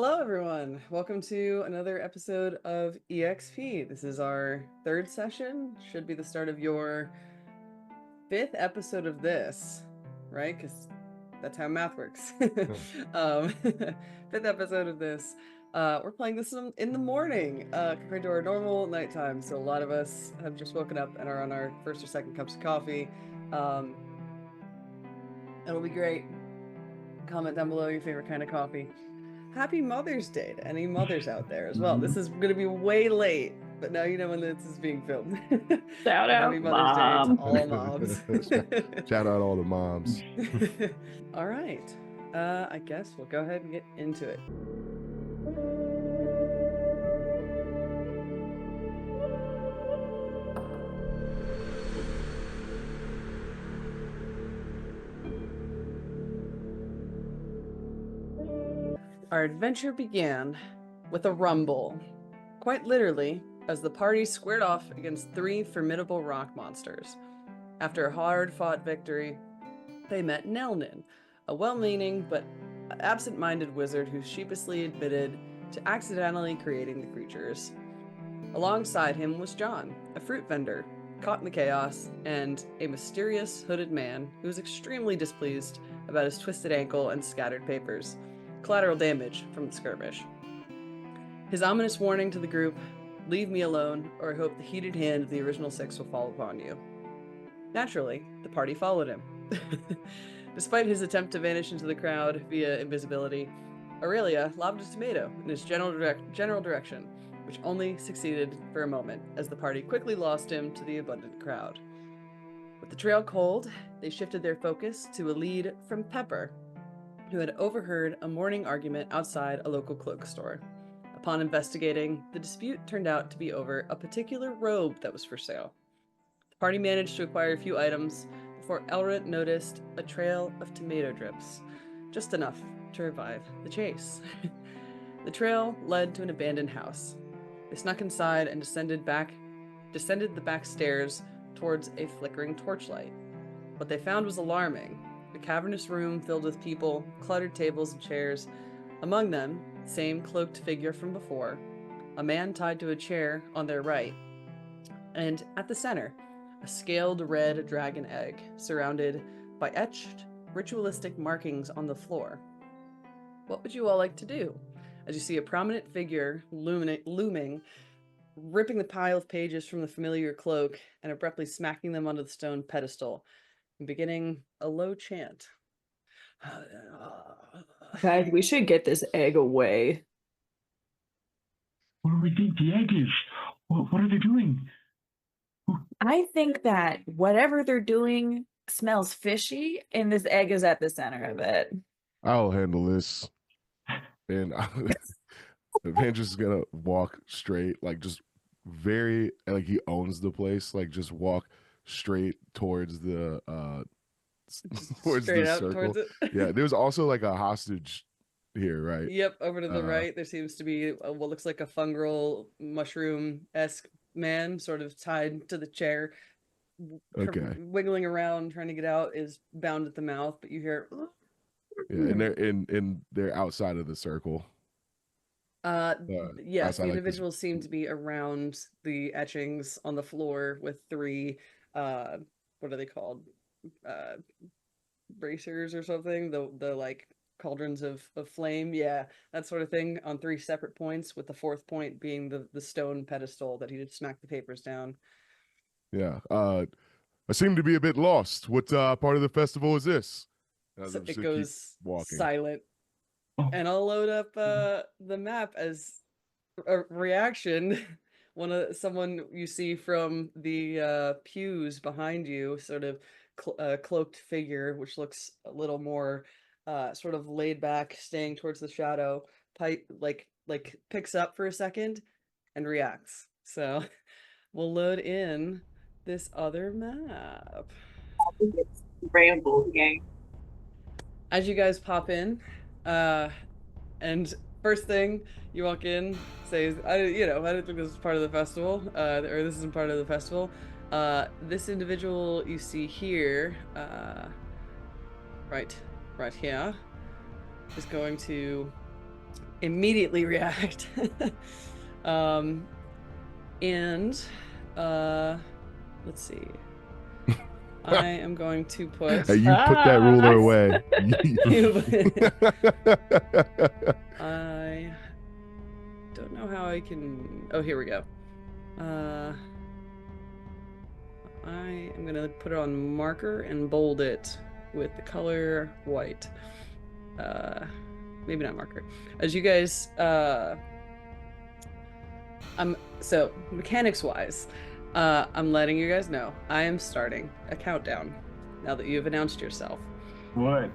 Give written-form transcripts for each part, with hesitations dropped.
Hello, everyone. Welcome to another episode of EXP. This is our third session. Should be the start of your fifth episode of this, right? Because that's how math works. Fifth episode of this. We're playing this in the morning compared to our normal nighttime. So a lot of us have just woken up and are on our first or second cups of coffee. It'll be great. Comment down below your favorite kind of coffee. Happy Mother's Day to any mothers out there as well. This is going to be way late, but now you know when this is being filmed. Shout out, Happy Mother's Mom. Day to all moms. Shout out all the moms. All right. I guess we'll go ahead and get into it. Our adventure began with a rumble, quite literally, as the party squared off against three formidable rock monsters. After a hard-fought victory, they met Landon, a well-meaning but absent-minded wizard who sheepishly admitted to accidentally creating the creatures. Alongside him was John, a fruit vendor, caught in the chaos, and a mysterious hooded man who was extremely displeased about his twisted ankle and scattered papers. Collateral damage from the skirmish. His ominous warning to the group, "Leave me alone, or I hope the heated hand of the original six will fall upon you." Naturally, the party followed him. Despite his attempt to vanish into the crowd via invisibility, Aurelia lobbed a tomato in his general direction, which only succeeded for a moment, as the party quickly lost him to the abundant crowd. With the trail cold, they shifted their focus to a lead from Pepper, who had overheard a morning argument outside a local cloak store. Upon investigating, the dispute turned out to be over a particular robe that was for sale. The party managed to acquire a few items before Elret noticed a trail of tomato drips, just enough to revive the chase. The trail led to an abandoned house. They snuck inside and descended the back stairs towards a flickering torchlight. What they found was alarming. A cavernous room filled with people, cluttered tables and chairs. Among them, same cloaked figure from before, a man tied to a chair on their right, and at the center, a scaled red dragon egg surrounded by etched ritualistic markings on the floor. What would you all like to do? As you see a prominent figure looming, ripping the pile of pages from the familiar cloak and abruptly smacking them onto the stone pedestal, beginning a low chant. Guys, we should get this egg away. What do we think the egg is? What are they doing? I think that whatever they're doing smells fishy, and this egg is at the center of it. I'll handle this. And Evandris is gonna walk straight, like just very like he owns the place, like just walk straight towards the towards Straight the up circle. towards it. Yeah, there's also like a hostage here, right? Yep, over to the right, there seems to be what looks like a fungal mushroom-esque man sort of tied to the chair. Okay. Wiggling around, trying to get out, is bound at the mouth, but you hear... Yeah, and they're outside of the circle. Yes, the like individuals seem to be around the etchings on the floor with three, what are they called? Bracers or something? The like cauldrons of flame, yeah, that sort of thing, on three separate points, with the fourth point being the stone pedestal that he did smack the papers down. Yeah. I seem to be a bit lost. What part of the festival is this? So it goes silent. Oh. And I'll load up the map as a reaction. Someone you see from the pews behind you, sort of cloaked figure, which looks a little more sort of laid back, staying towards the shadow, like picks up for a second and reacts. So we'll load in this other map. It's ramble game. As you guys pop in, and first thing you walk in says, I didn't think this was part of the festival, or this isn't part of the festival. This individual you see here, right here, is going to immediately react. And let's see. I am going to put. Hey, you put that ruler away. I don't know how I can. Oh, here we go. I am gonna put it on marker and bold it with the color white. Maybe not marker. As you guys, so mechanics wise, I'm letting you guys know I am starting a countdown now that you've announced yourself. What?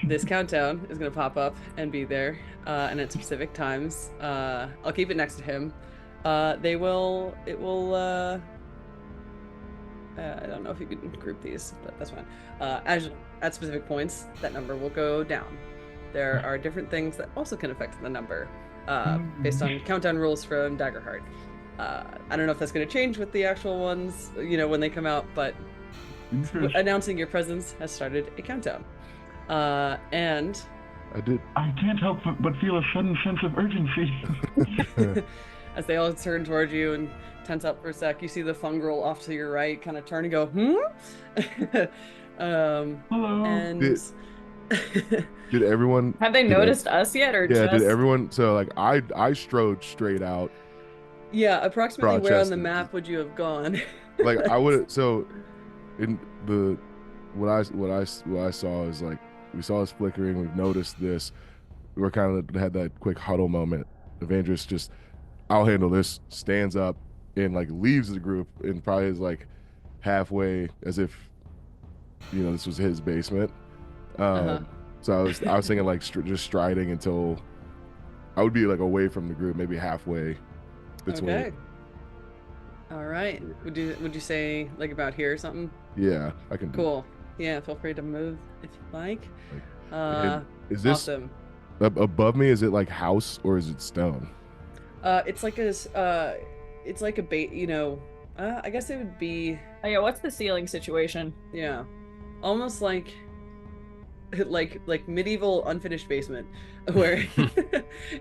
This countdown is going to pop up and be there, and at specific times. I'll keep it next to him. It will, I don't know if you can group these, but that's fine. At specific points, that number will go down. There are different things that also can affect the number, based on countdown rules from Daggerheart. I don't know if that's going to change with the actual ones, when they come out, but announcing your presence has started a countdown. And I can't help but feel a sudden sense of urgency. as they all turn towards you and tense up for a sec, you see the fungal off to your right kind of turn and go, Hello. And did everyone Have they noticed us yet, or yeah, just... did everyone? So like I strode straight out. yeah, approximately where on the Rochester. map would you have gone? Like I would. So in the what I saw is like we saw this flickering. We've noticed this. We're kind of had that quick huddle moment. Evandris just, I'll handle this. Stands up and like leaves the group and probably is like halfway as if this was his basement. So I was thinking like just striding until I would be like away from the group, maybe halfway between. Okay. All right. Would you say like about here or something? Yeah, I can. Cool. Yeah, feel free to move if you like. Is this awesome. Above me? Is it like house or is it stone? It's like a bait. I guess it would be. Oh yeah, what's the ceiling situation? Yeah, almost like medieval unfinished basement, where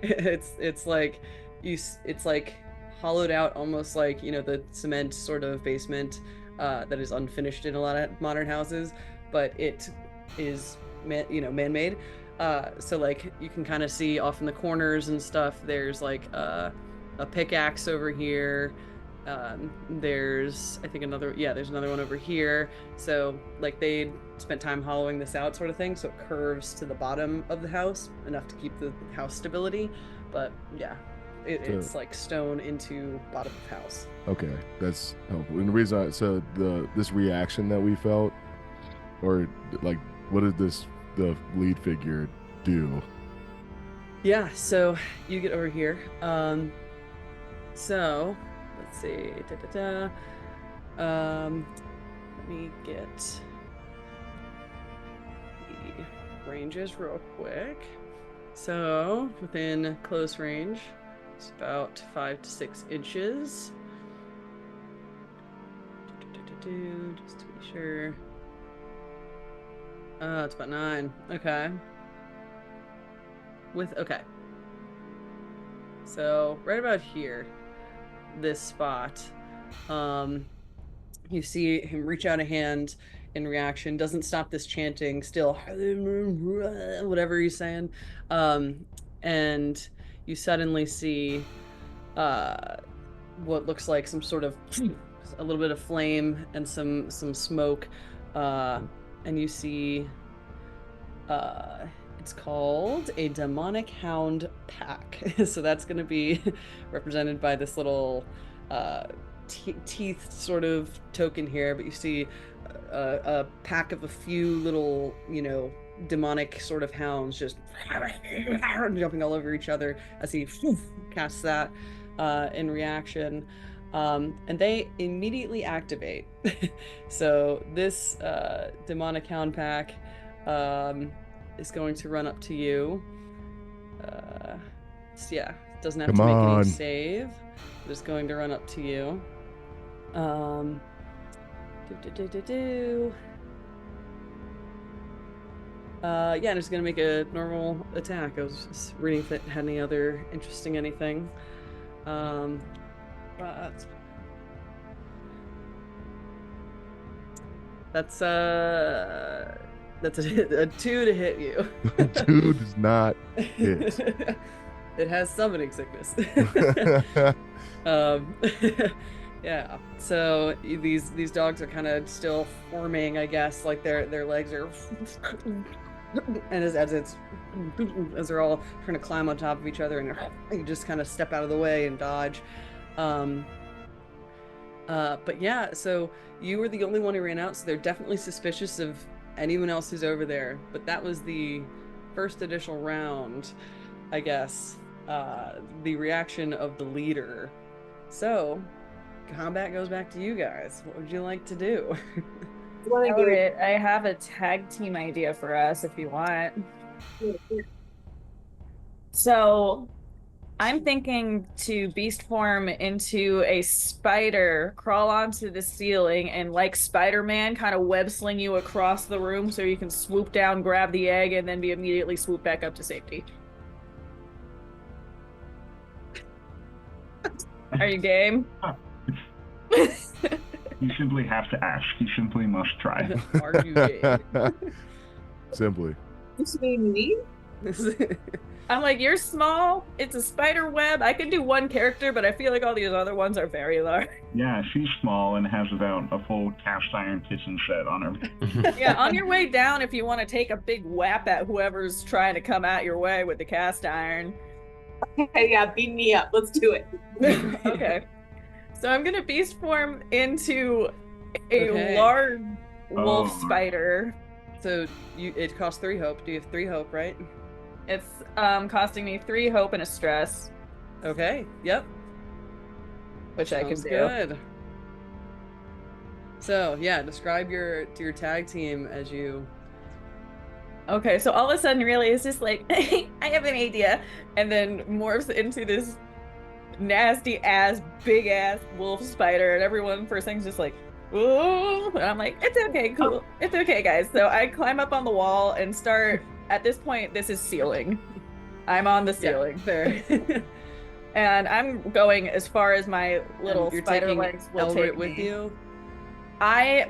it's like it's like hollowed out, almost like the cement sort of basement that is unfinished in a lot of modern houses, but it is man-made. So like you can kind of see off in the corners and stuff. There's like a pickaxe over here. There's there's another one over here. So like they spent time hollowing this out, sort of thing, so it curves to the bottom of the house enough to keep the house stability. But yeah, it's like stone into bottom of house. Okay, that's helpful. And the reason this reaction that we felt, or like what did the lead figure do? Yeah, so you get over here. So let's see. Let me get the ranges real quick. So within close range, it's about 5 to 6 inches. Just to be sure. Oh, it's about 9. Okay. Okay. So right about here, this spot, you see him reach out a hand in reaction, doesn't stop this chanting, still whatever he's saying, and you suddenly see what looks like some sort of a little bit of flame and some smoke, and you see it's called a demonic hound pack. So that's going to be represented by this little teeth sort of token here, but you see a pack of a few little, demonic sort of hounds just jumping all over each other as he casts that in reaction. And they immediately activate. So this demonic hound pack is going to run up to you. Doesn't have to make any save. Just going to run up to you. Yeah, and it's gonna make a normal attack. I was just reading if it had any other interesting anything. But that's a 2 to hit you. 2 does not hit. It has summoning sickness. Yeah. So these dogs are kind of still forming, I guess, like their legs are, and as they're all trying to climb on top of each other, and you just kind of step out of the way and dodge. But yeah, so you were the only one who ran out, so they're definitely suspicious of anyone else who's over there. But that was the first additional round, I guess. The reaction of the leader. So, combat goes back to you guys. What would you like to do? Elret, I have a tag team idea for us if you want. So, I'm thinking to beast form into a spider, crawl onto the ceiling, and like Spider-Man, kind of web sling you across the room so you can swoop down, grab the egg, and then be immediately swooped back up to safety. Are you game? You simply have to ask. You simply must try. Are you game? Simply. This mean me? I'm like, you're small. It's a spider web. I could do one character, but I feel like all these other ones are very large. Yeah, she's small and has about a full cast iron kitchen set on her. Yeah, on your way down, if you want to take a big whap at whoever's trying to come out your way with the cast iron. Okay, yeah, beat me up. Let's do it. Okay. So I'm gonna beast form into a Okay. large wolf Oh. spider. So it costs 3 hope. Do you have 3 hope, right? It's costing me 3 hope and a stress, Okay. Yep. which I can Sounds do. good. So yeah, describe your tag team as you. Okay, so all of a sudden, really, it's just like, I have an idea, and then morphs into this nasty ass, big ass wolf spider, and everyone first thing's just like, ooh, and I'm like, it's okay, cool, it's okay, guys. So I climb up on the wall and start. At this point, this is ceiling. I'm on the ceiling, Fair. and I'm going as far as my little You're spider taking legs will Elret take with me. you.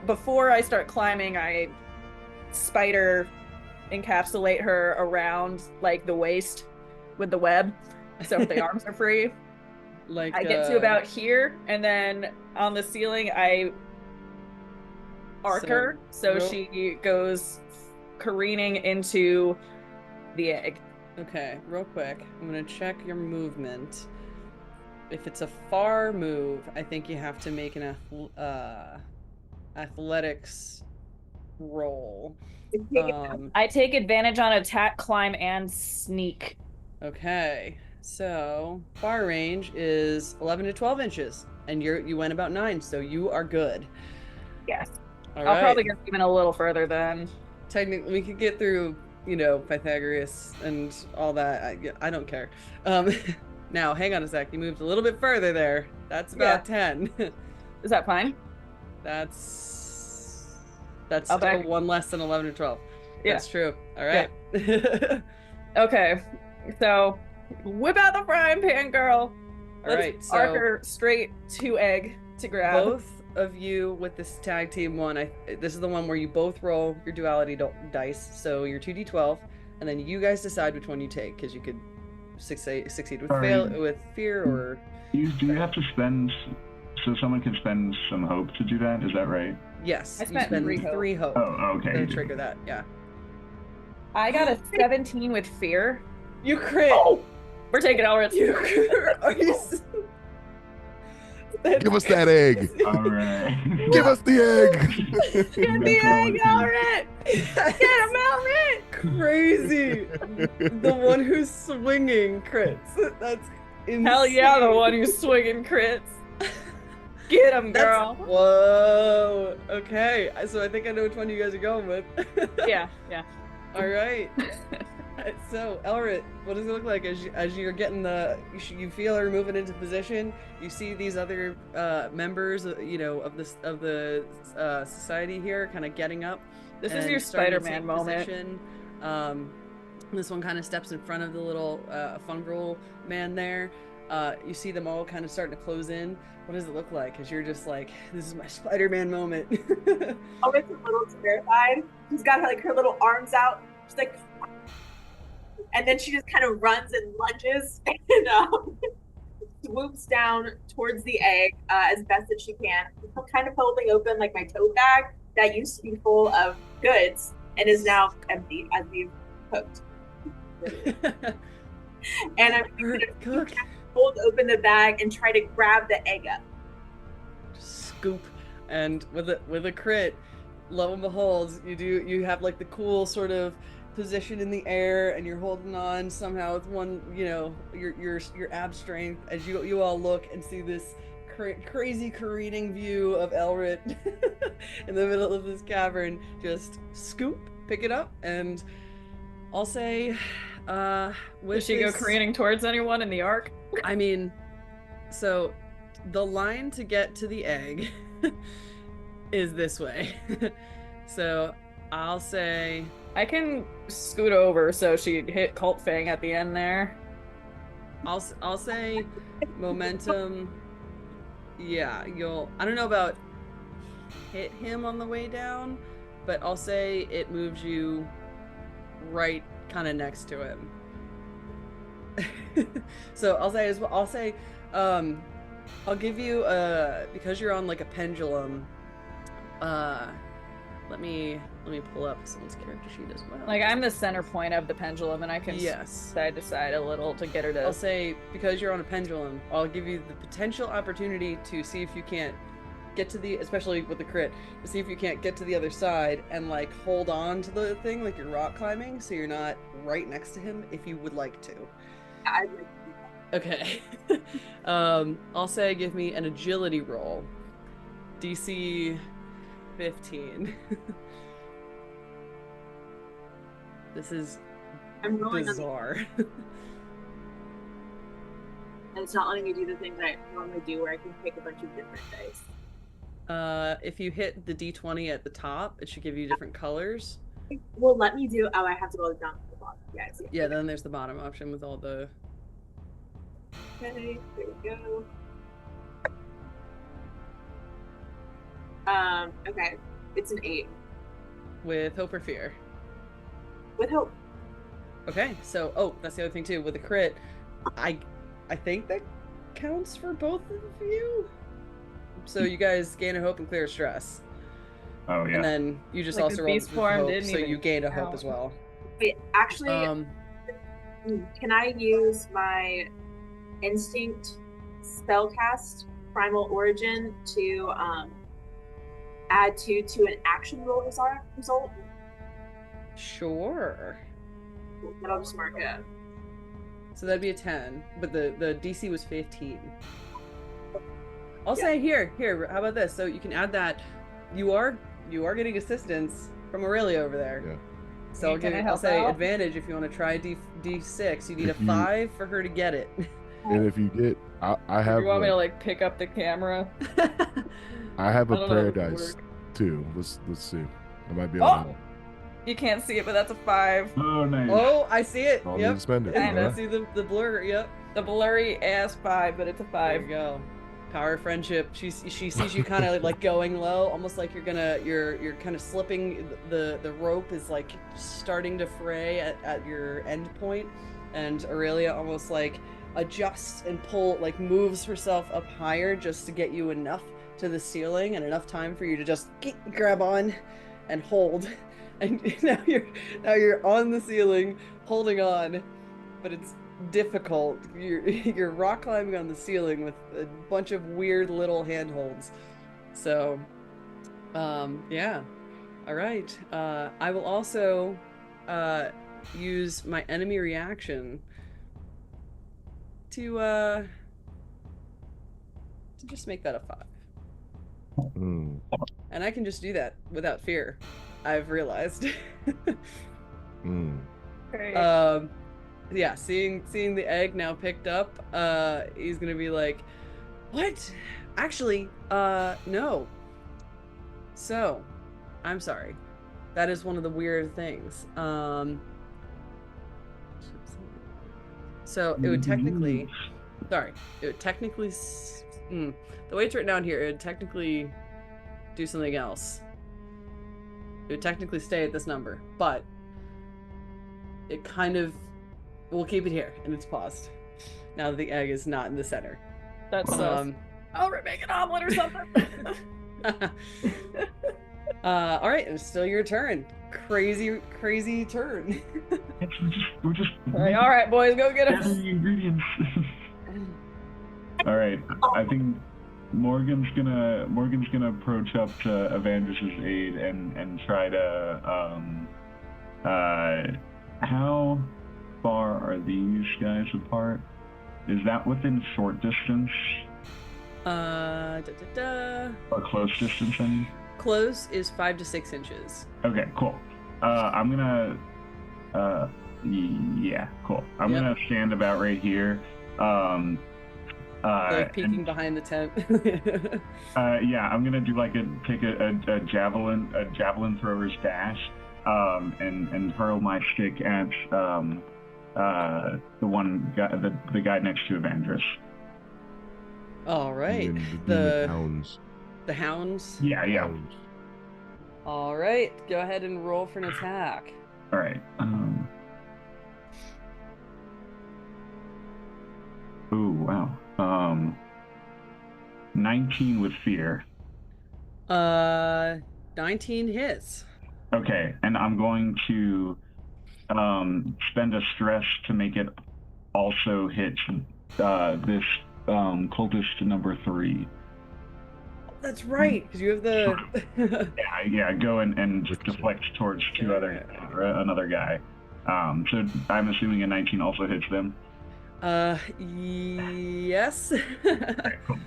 Before I start climbing, I spider encapsulate her around like the waist with the web, so if the arms are free. Like I get to about here, and then on the ceiling I arc her, so real- she goes careening into the egg. Okay, real quick, I'm gonna check your movement. If it's a far move, I think you have to make an athletics roll. I take advantage on attack, climb, and sneak. Okay, so far range is 11 to 12 inches, and you went about 9, so you are good. Yes. All I'll right. probably go even a little further then. Technically, we could get through, Pythagoras and all that. I don't care. Now, hang on a sec. You moved a little bit further there. That's about 10. Is that fine? That's I'll still back- one less than 11 or 12. Yeah. That's true. All right. Okay. So whip out the frying pan, girl. All Let's right. So arc her straight to egg to grab. both of you with this tag team one, this is the one where you both roll your duality dice. So your 2d12, and then you guys decide which one you take, because you could succeed with Sorry. with fear or. Do you have to spend, so someone can spend some hope to do that? Is that right? Yes, I you spent spend 3 hope. 3 hope Oh, okay. to trigger that. Yeah. I got a 17 with fear. You crit. We're taking Elret's. You crit. Are you? Give us that egg. All right. Give us the egg. Get the egg, Elret! Get him, Elret! Crazy. The one who's swinging crits. That's insane. Hell yeah, the one who's swinging crits. Get him, girl. Whoa. Okay. So I think I know which one you guys are going with. Yeah. All right. So Elret, what does it look like as you're getting you feel her moving into position? You see these other members, of the society here, kind of getting up. This is and your starting to Spider-Man take moment. position. This one kind of steps in front of the little fungal man there. You see them all kind of starting to close in. What does it look like? Because you're just like, this is my Spider-Man moment. Oh, it's a little terrified. She's got like her little arms out. She's like, and then she just kind of runs and lunges and swoops down towards the egg as best as she can. I'm kind of holding open like my tote bag that used to be full of goods and is now empty as we've cooked. And I'm gonna hold open the bag and try to grab the egg up. Scoop, and with a crit, lo and behold, you have like the cool sort of position in the air, and you're holding on somehow with one, your ab strength as you all look and see this crazy careening view of Elret in the middle of this cavern. Just scoop, pick it up, and I'll say, Does she go careening towards anyone in the arc? I mean, so the line to get to the egg is this way. So I'll say I can scoot over so she hit Cult Fang at the end there. I'll say momentum. Yeah, I don't know about hit him on the way down, but I'll say it moves you right kind of next to him. So I'll say I'll give you because you're on like a pendulum, let me pull up someone's character sheet as well. Like, I'm the center point of the pendulum, and I can side to side a little to get her to... I'll say, because you're on a pendulum, I'll give you the potential opportunity to see if you can't get to the, especially with the crit, to see if you can't get to the other side and like hold on to the thing like you're rock climbing, so you're not right next to him if you would like to. I'd like to do that. Okay. I'll say give me an agility roll. DC 15. This is bizarre. And it's not letting me do the thing that I normally do where I can pick a bunch of different dice. If you hit the D20 at the top, it should give you different colors. Well, let me do... Oh, I have to go down to the bottom. Yeah, I see. Yeah, then there's the bottom option with all the... Okay, there we go. Okay. It's an 8. With hope or fear? With hope. Okay, so, that's the other thing too. With a crit, I think that counts for both of you. So you guys gain a hope and clear a stress. Oh yeah. And then you just Like also the rolled beast with form hope, didn't so even you gained a hope count. as well. Wait, actually, can I use my instinct spellcast primal origin to add 2 to an action roll result? Sure. Then I'll just mark it up. So that'd be a 10, but the DC was 15. I'll say here, how about this? So you can add that. You are getting assistance from Aurelia over there. Yeah. So I'll say advantage if you want to try D6. You need a 5 for her to get it. And if you get, I have. You want me to like pick up the camera? I have a don't know prayer if it'll dice work. too. Let's see. I might be able to. You can't see it, but that's a 5. Oh, nice. Oh, I see it. I'll need Yep. to spend it. I alright. see the blur. Yep. The blurry ass 5, but it's a 5. There you go. Power of friendship. She sees you kind of like going low, almost like you're kind of slipping. The rope is like starting to fray at your end point, and Aurelia almost like adjusts and moves herself up higher just to get you enough to the ceiling and enough time for you to just grab on and hold. And now you're on the ceiling holding on, but it's difficult. You're rock climbing on the ceiling with a bunch of weird little handholds. So yeah, all right. I will also use my enemy reaction to just make that a 5. Mm. And I can just do that without fear, I've realized. Great. Yeah, seeing the egg now picked up, he's gonna be like, what? Actually, no. So, I'm sorry. That is one of the weird things. So it would technically, sorry, it would technically, the way it's written down here, it would technically do something else. It would technically stay at this number, but it kind of, we'll keep it here, and it's paused. Now that the egg is not in the center. That's Elret, make an omelet or something. All right, it's still your turn. Crazy turn. We're just All right, boys, go get gathering him. the ingredients. All right, I think Morgan's gonna approach up to Evandris' aid and try to how far are these guys apart? Is that within short distance? Or close distance, I mean? Close is 5 to 6 inches. Okay, cool. I'm gonna yeah, cool. I'm gonna stand about right here. Like peeking behind the tent. Yeah, I'm gonna do like take a javelin thrower's dash, and hurl my stick at the guy next to Evandris. All right. And the hounds. The hounds? Yeah. Hounds. All right. Go ahead and roll for an attack. All right. Ooh, wow. 19 with fear. 19 hits. Okay, and I'm going to spend a stress to make it also hit this cultist number 3. That's right, because you have the. yeah. Go and just deflect towards another guy. So I'm assuming a 19 also hits them. Yes. Okay, cool.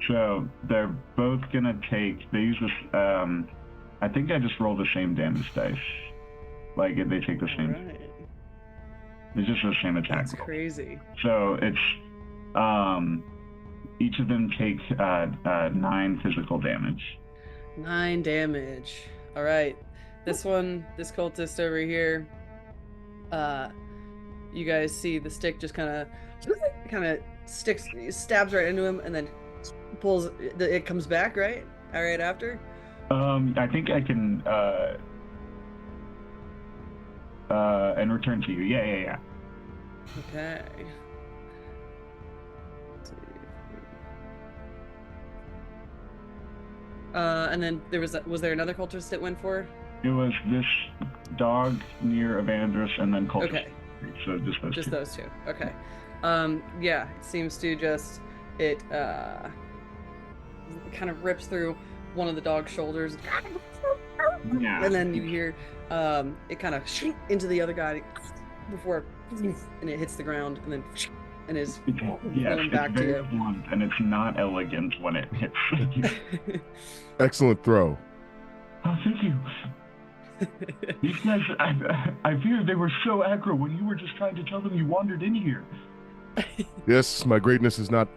So they're both gonna take. They use this. I think I just roll the same damage dice. Like they take the same. Right. It's just the same attack. That's crazy. So it's each of them take 9 physical damage. 9 damage. All right. This cultist over here. You guys see the stick just kind of stabs right into him, and then pulls. It comes back right after. I think I can and return to you. Yeah. Okay. And then was there another cultist that went for? It was this dog near Evandris, and then cultist. Okay. So just those two. Those two. Okay. Yeah, it seems to just kind of rips through one of the dog's shoulders. Yeah. And then you hear it kind of into the other guy before, and it hits the ground, and then and is thrown back to you. Blunt, and it's not elegant when it hits you. Excellent throw. Oh, thank you. These guys, I feared they were so aggro when you were just trying to tell them you wandered in here. Yes, my greatness is not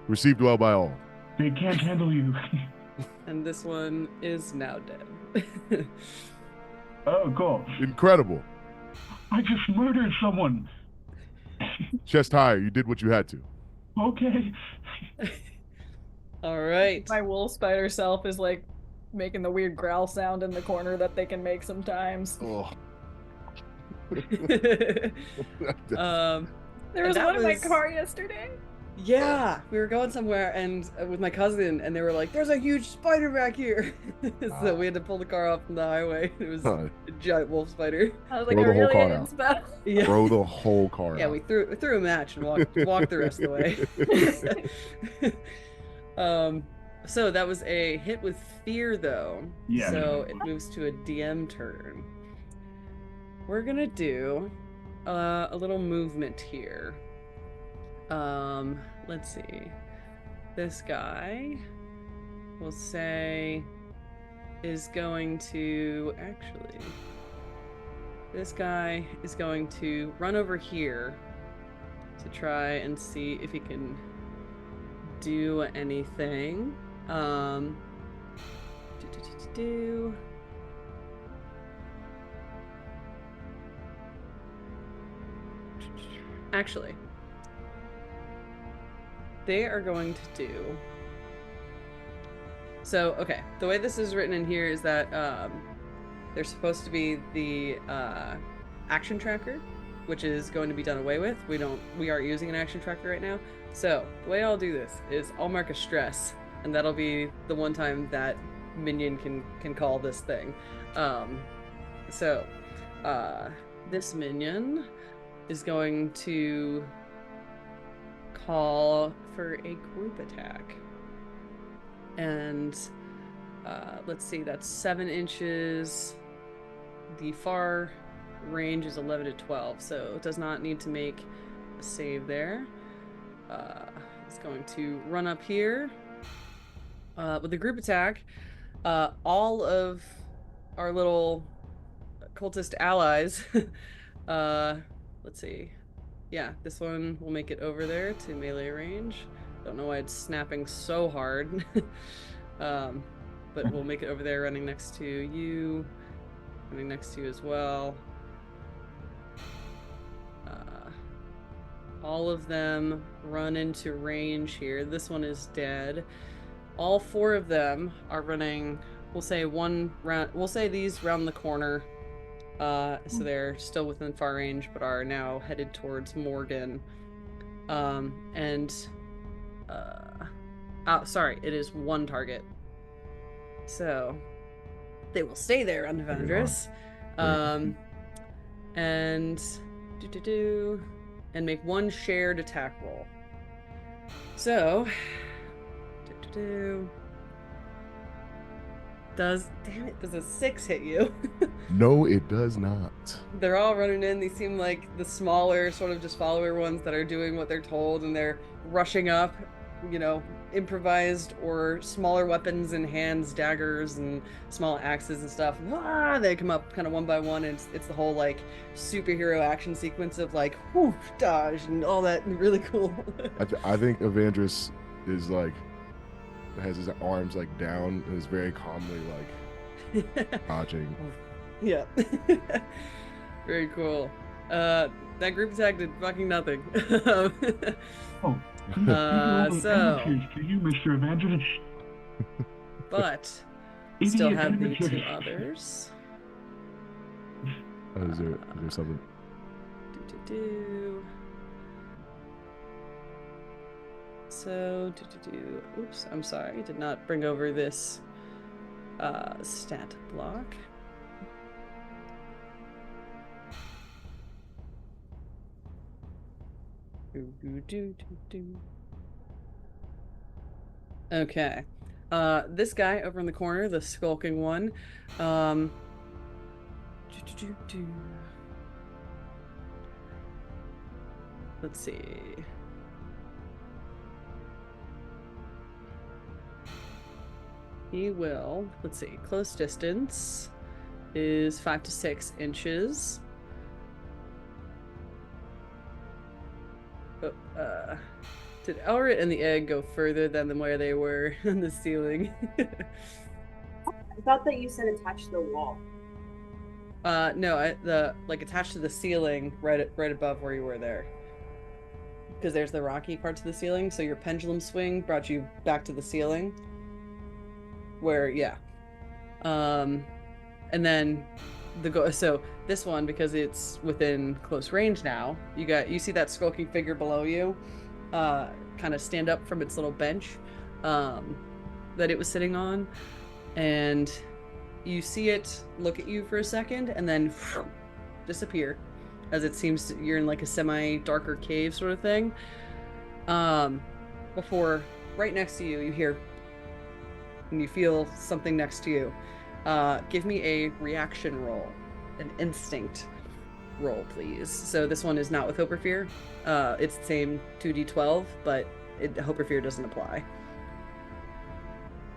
received well by all. They can't handle you. And this one is now dead. Oh, cool. Incredible. I just murdered someone. Chest higher. You did what you had to. Okay. All right. My wolf spider self is like making the weird growl sound in the corner that they can make sometimes. Oh. There was one in my car yesterday. Yeah, we were going somewhere and with my cousin, and they were like, "There's a huge spider back here," so we had to pull the car off from the highway. It was a giant wolf spider. I was like, Throw I the whole really car didn't out. spell. Yeah. Throw the whole car Yeah, out. we threw a match and walked the rest of the way. So that was a hit with fear, though. Yeah. So it moves to a DM turn. We're gonna do a little movement here. Let's see. This guy, we'll say, is going to this guy is going to run over here to try and see if he can do anything. Actually, they are going to do... So, okay, the way this is written in here is that there's supposed to be the action tracker, which is going to be done away with. We aren't using an action tracker right now. So, the way I'll do this is I'll mark a stress, and that'll be the one time that minion can call this thing. This minion is going to call for a group attack. And let's see, that's 7 inches. The far range is 11 to 12, so it does not need to make a save there. It's going to run up here with a group attack. All of our little cultist allies. Let's see. Yeah, this one will make it over there to melee range. Don't know why it's snapping so hard. But we'll make it over there, running next to you. Running next to you as well. All of them run into range here. This one is dead. All 4 of them are running, we'll say one round, we'll say these round the corner. So they're still within far range, but are now headed towards Morgen. Sorry, it is 1 target. So they will stay there on Evandris. And and make 1 shared attack roll. So does a 6 hit you? No, it does not. They're all running in. These seem like the smaller, sort of just follower ones that are doing what they're told, and they're rushing up, you know, improvised or smaller weapons in hands, daggers and small axes and stuff. They come up kind of one by one, and it's the whole like superhero action sequence of like whoosh, dodge and all that. Really cool. I think Evandris is like has his arms like down and is very calmly like dodging. Yeah. Very cool. That group attack did fucking nothing. So to you, Mr. Evandris. But still have the 2 others. Is there something? So, oops, I'm sorry, did not bring over this stat block. Okay. This guy over in the corner, the skulking one, let's see. He will, let's see, close distance is 5 to 6 inches. Did Elret and the egg go further than where they were on the ceiling? I thought that you said attached to the wall. No, attached to the ceiling, right above where you were there. Because there's the rocky parts of the ceiling, so your pendulum swing brought you back to the ceiling. Where, yeah. And then so this one, because it's within close range now, you see that skulking figure below you, kind of stand up from its little bench that it was sitting on, and you see it look at you for a second and then disappear, as it seems you're in like a semi-darker cave sort of thing. Before, right next to you, you hear and you feel something next to you. Give me a reaction roll, an instinct roll, please. So this one is not with Hope or Fear. It's the same 2d12, but Hope or Fear doesn't apply.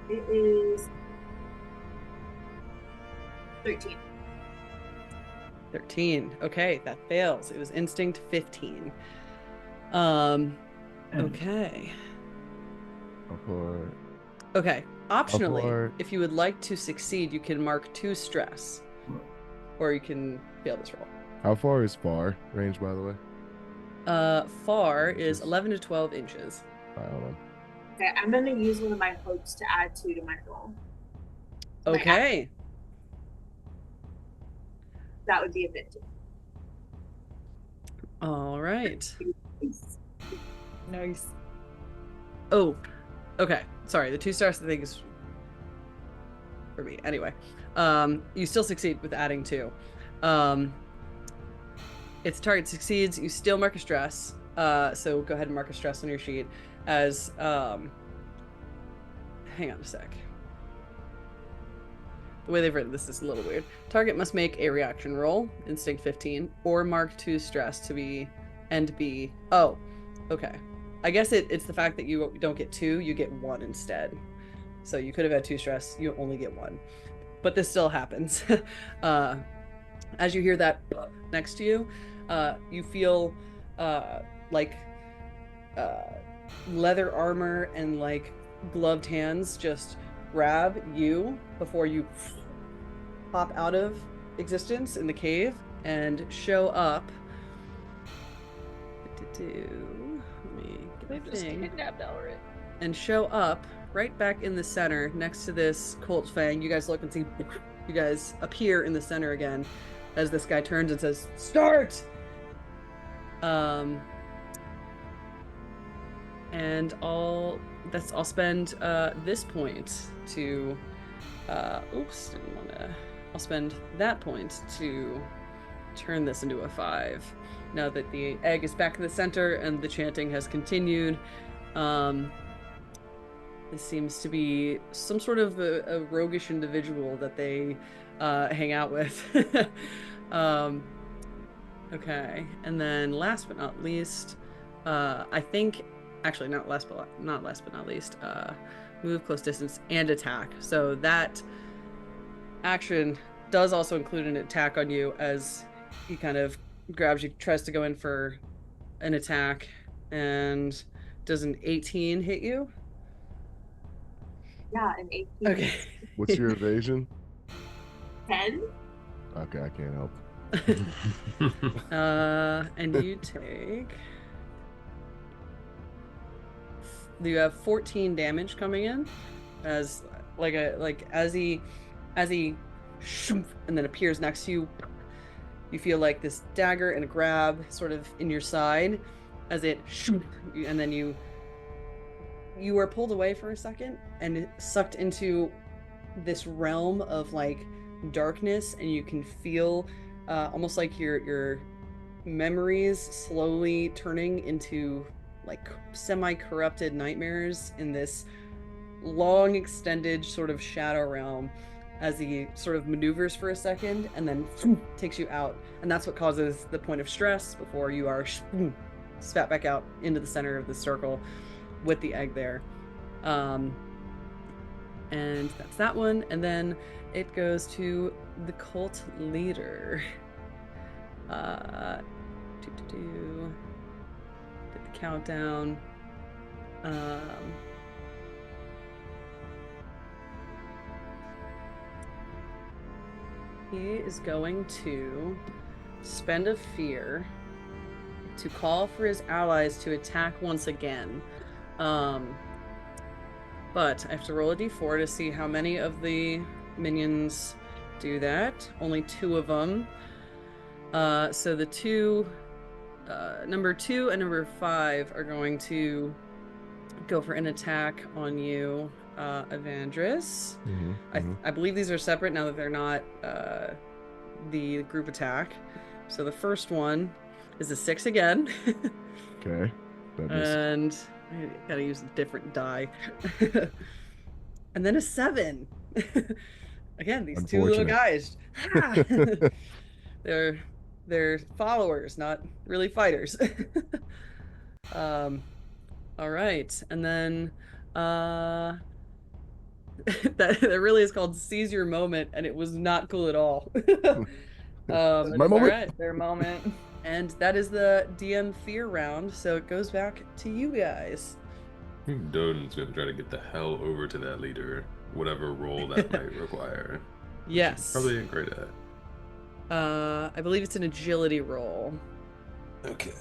It is 13. 13. Okay, that fails. It was instinct 15. Okay. Okay. Optionally, if you would like to succeed, you can mark 2 stress. Or you can fail this roll. How far is far range, by the way? Far is 11 to 12 inches. Hold on. Okay, I'm gonna use one of my hopes to add 2 to my roll. Okay. That would be a 15. All right. Nice. Oh, okay. Sorry, the 2 stars thing is for me. Anyway, you still succeed with adding 2. Its target succeeds. You still mark a stress. So go ahead and mark a stress on your sheet as, hang on a sec. The way they've written this is a little weird. Target must make a reaction roll, instinct 15, or mark 2 stress to be, oh, okay. I guess it's the fact that you don't get 2, you get 1 instead. So you could have had 2 stress, you only get 1. But this still happens. As you hear that next to you, you feel like leather armor and like gloved hands just grab you before you pop out of existence in the cave and show up. Let me get They've the just thing. kidnapped Elret. And show up right back in the center next to this Colt Fang. You guys look and see you guys appear in the center again as this guy turns and says, "Start!" And I'll spend this point to I'll spend that point to turn this into a 5. Now that the egg is back in the center and the chanting has continued, this seems to be some sort of a roguish individual that they hang out with. Okay, and then last but not least, I think, actually not last but not least, move, close distance, and attack. So that action does also include an attack on you as he kind of grabs you, tries to go in for an attack, and does an 18 hit you? Yeah, an 18. Okay. What's your evasion? 10? Okay, I can't help. And you take. You have 14 damage coming in, as as he and then appears next to you. You feel like this dagger and a grab sort of in your side, as it and then you are pulled away for a second and sucked into this realm of like darkness, and you can feel almost like your memories slowly turning into like semi-corrupted nightmares in this long extended sort of shadow realm, as he sort of maneuvers for a second and then takes you out. And that's what causes the point of stress before you are spat back out into the center of the circle with the egg there. And that's that one. And then it goes to the cult leader. Did the countdown. He is going to spend a fear to call for his allies to attack once again. But I have to roll a d4 to see how many of the minions do that. Only 2 of them. So the two, number 2 and number 5 are going to go for an attack on you, Evandris. I believe these are separate now that they're not the group attack. So the first one is a 6 again. Okay. And I gotta use a different die. And then a 7. Again, these 2 little guys. They're followers, not really fighters. All right, and then that really is called Seize Your Moment, and it was not cool at all. My moment. All right, Their moment. and that is the DM fear round. So it goes back to you guys. I think Døden's gonna try to get the hell over to that leader, whatever role that might require. Yes. Probably great at. I believe it's an agility roll. Okay.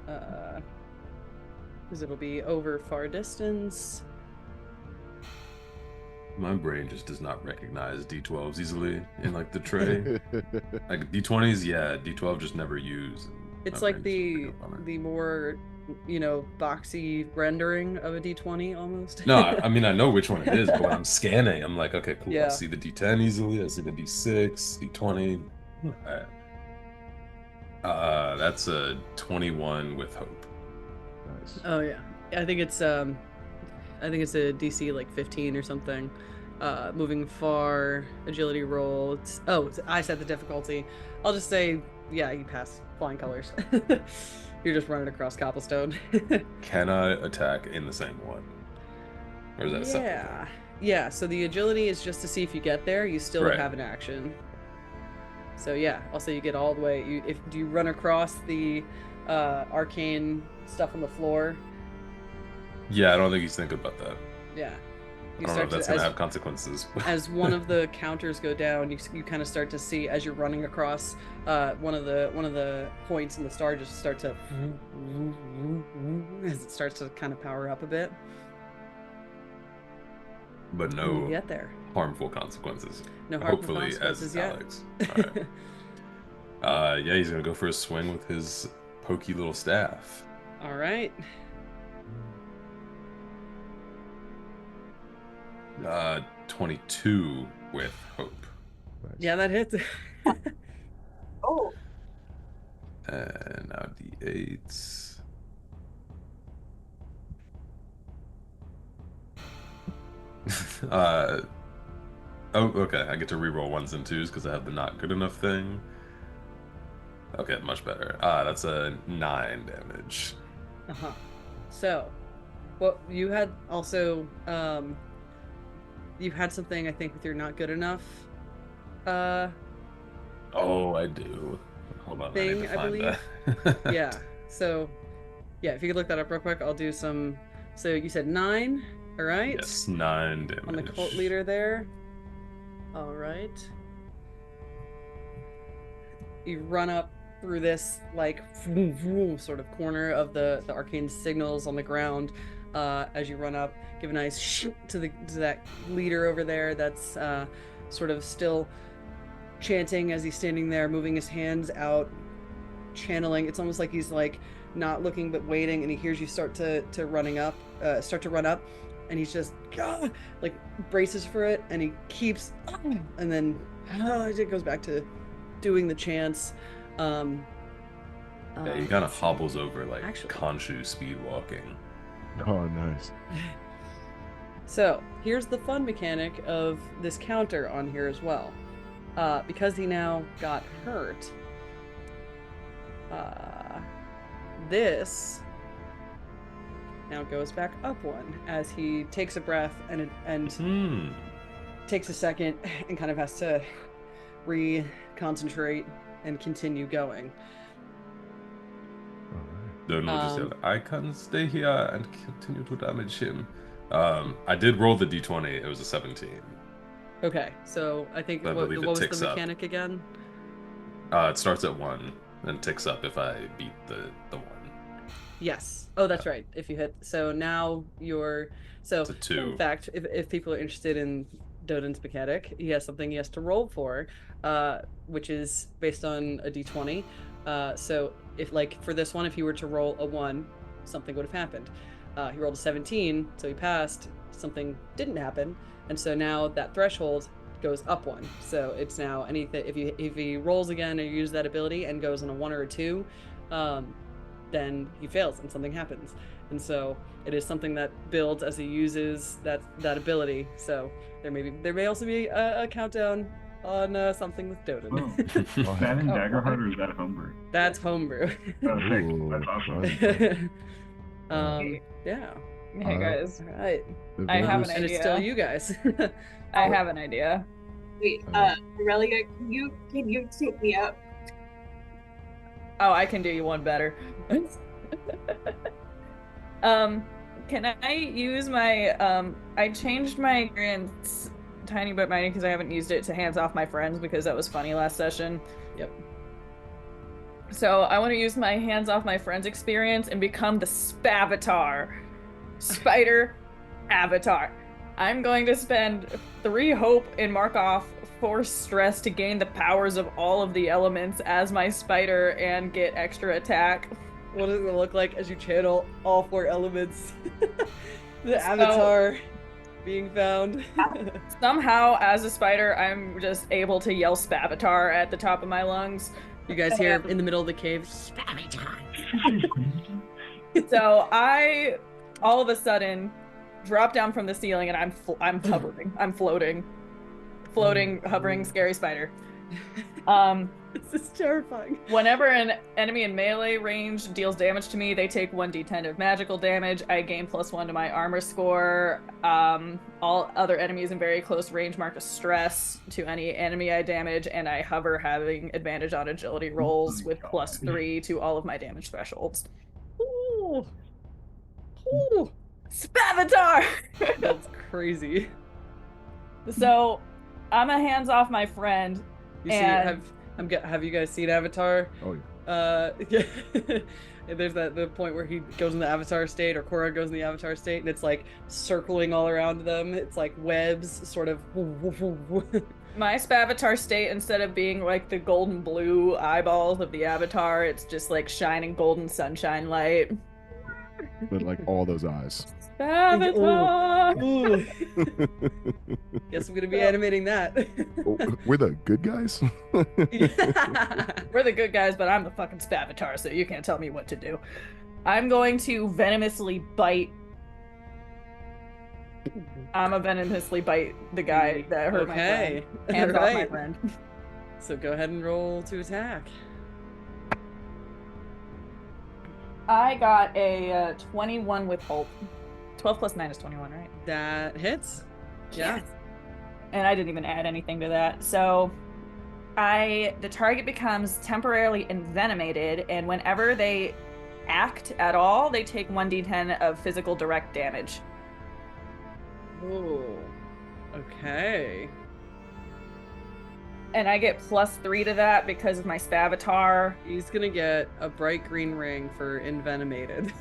Because it'll be over far distance. My brain just does not recognize D12s easily in like the tray. Like D20s, yeah, D12 just never use. It's like the more, boxy rendering of a D20 almost. No, I mean I know which one it is, but when I'm scanning, I'm like, okay, cool. Yeah. I see the D10 easily. I see the D6, D20. That's a 21 with hope. Nice. Oh yeah, I think it's a DC like 15 or something. Moving far, agility roll. I set the difficulty. I'll just say, yeah, you pass flying colors. You're just running across cobblestone. Can I attack in the same one? Or is that a separate thing? Yeah, so the agility is just to see if you get there. You still would have an action. So yeah, I'll say you get all the way. Do you run across the arcane stuff on the floor? Yeah, I don't think he's thinking about that. Yeah. I don't know if that's going to have consequences. As one of the counters go down, you kind of start to see as you're running across one of the points in the star just start to as it starts to kind of power up a bit. But You no get there. harmful consequences. No harmful Hopefully, consequences as yet. Alex. All right. Yeah, he's going to go for a swing with his pokey little staff. All right. 22 with hope. Nice. Yeah, that hits. Oh, And now D8s. Okay. I get to reroll ones and twos because I have the not good enough thing. Okay, much better. That's a 9 damage. Uh-huh. So, well, you had also, you had something, I think, with your not good enough, Oh, I do. Hold on, I need thing, to I find believe. that. Yeah. So, yeah, if you could look that up real quick, I'll do some. So you said 9, all right? Yes, 9 damage. On the cult leader there. All right. You run up through this like vroom, vroom, sort of corner of the arcane signals on the ground. As you run up, give a nice shoot to that leader over there that's sort of still chanting as he's standing there, moving his hands out, channeling. It's almost like he's like not looking but waiting, and he hears you start to run up, and he's just like braces for it, and he keeps, and then it goes back to doing the chants. Yeah, he kind of hobbles over like Actually. Khonshu speed walking. Oh, nice. So here's the fun mechanic of this counter on here as well. Because he now got hurt, this now goes back up one as he takes a breath and takes a second and kind of has to reconcentrate and continue going. All right. Døden will just yell, I can stay here and continue to damage him. I did roll the d20. It was a 17. Okay, so I think I what believe it was ticks the up. mechanic again? It starts at 1 and ticks up if I beat the 1. Yes. Oh, that's right. If you hit, so now you're It's a 2. In fact, if people are interested in Døden's mechanic, he has something he has to roll for, which is based on a d20. So if like for this one, if he were to roll a 1, something would have happened. He rolled a 17, so he passed. Something didn't happen, and so now that threshold goes up 1. So it's now anything. If he rolls again or use that ability and goes on a 1 or a 2, then he fails and something happens. And so it is something that builds as he uses that ability. So there may also be a countdown on something with Døden. Oh. Is that in Daggerheart or is that homebrew? That's homebrew. Oh, sick. Ooh, That's awesome. Yeah. Hey guys, All right. I have an And it's idea. still you guys. I have an idea. wait, Aurelia, can you take me up? Oh, I can do you one better. Can I use my I changed my experience tiny bit mighty because I haven't used it to hands off my friends because that was funny last session. Yep. So I want to use my hands off my friend's experience and become the Spavatar. Spider Avatar. I'm going to spend 3 hope and mark off 4 stress to gain the powers of all of the elements as my spider and get extra attack. What does it look like as you channel all 4 elements? The avatar being found. Somehow, as a spider, I'm just able to yell Spavatar at the top of my lungs. You guys hear in the middle of the cave, Spavatar. So I, all of a sudden, drop down from the ceiling and I'm hovering. I'm floating, hovering, scary spider. This is terrifying. Whenever an enemy in melee range deals damage to me, they take 1d10 of magical damage. I gain +1 to my armor score. All other enemies in very close range mark a stress to any enemy I damage, and I hover, having advantage on agility rolls with +3 to all of my damage thresholds. Ooh. Ooh. Spavatar! That's crazy. So, I'm a hands off my friend. You see, have you guys seen Avatar? Oh yeah. Yeah. There's the point where he goes in the Avatar state, or Korra goes in the Avatar state, and it's like circling all around them. It's like webs, sort of. My Spavatar state, instead of being like the golden blue eyeballs of the Avatar, it's just like shining golden sunshine light. But like all those eyes. Spavatar! Ooh. Guess I'm gonna be animating that. Oh, we're the good guys. We're the good guys, but I'm the fucking Spavatar, so you can't tell me what to do. I'm going to venomously bite. I'm a venomously bite the guy that hurt my friend. Hands off my friend. So go ahead and roll to attack. I got a 21 with hope. 12 plus 9 is 21, right? That hits. Yeah. Yes. And I didn't even add anything to that. So the target becomes temporarily envenomated, and whenever they act at all, they take 1d10 of physical direct damage. Ooh. Okay. And I get +3 to that because of my Spavatar. He's gonna get a bright green ring for envenomated.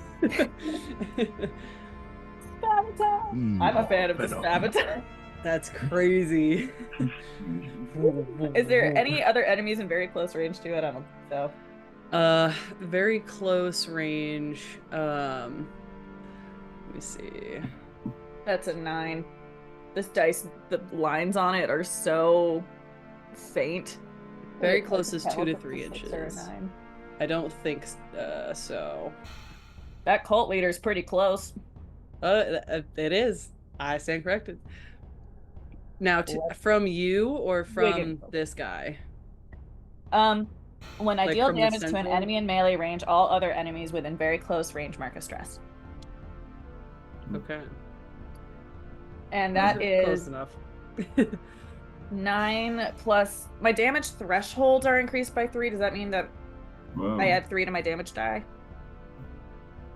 Spavatar! I'm a fan of the Spavatar. That's crazy. Is there any other enemies in very close range to it? I don't think so. Very close range. Let me see. That's a 9. This dice, the lines on it are so faint. Very Wait, close is 2 to if 3 it's a 6 or a inches. 9. I don't think so. That cult leader's pretty close. It is. I stand corrected. Now, from you or from this guy? When I Like deal from the damage to an central? enemy in melee range, all other enemies within very close range mark a stress. Okay. And that Close is enough. 9 plus... My damage thresholds are increased by 3. Does that mean that Whoa. I add 3 to my damage die?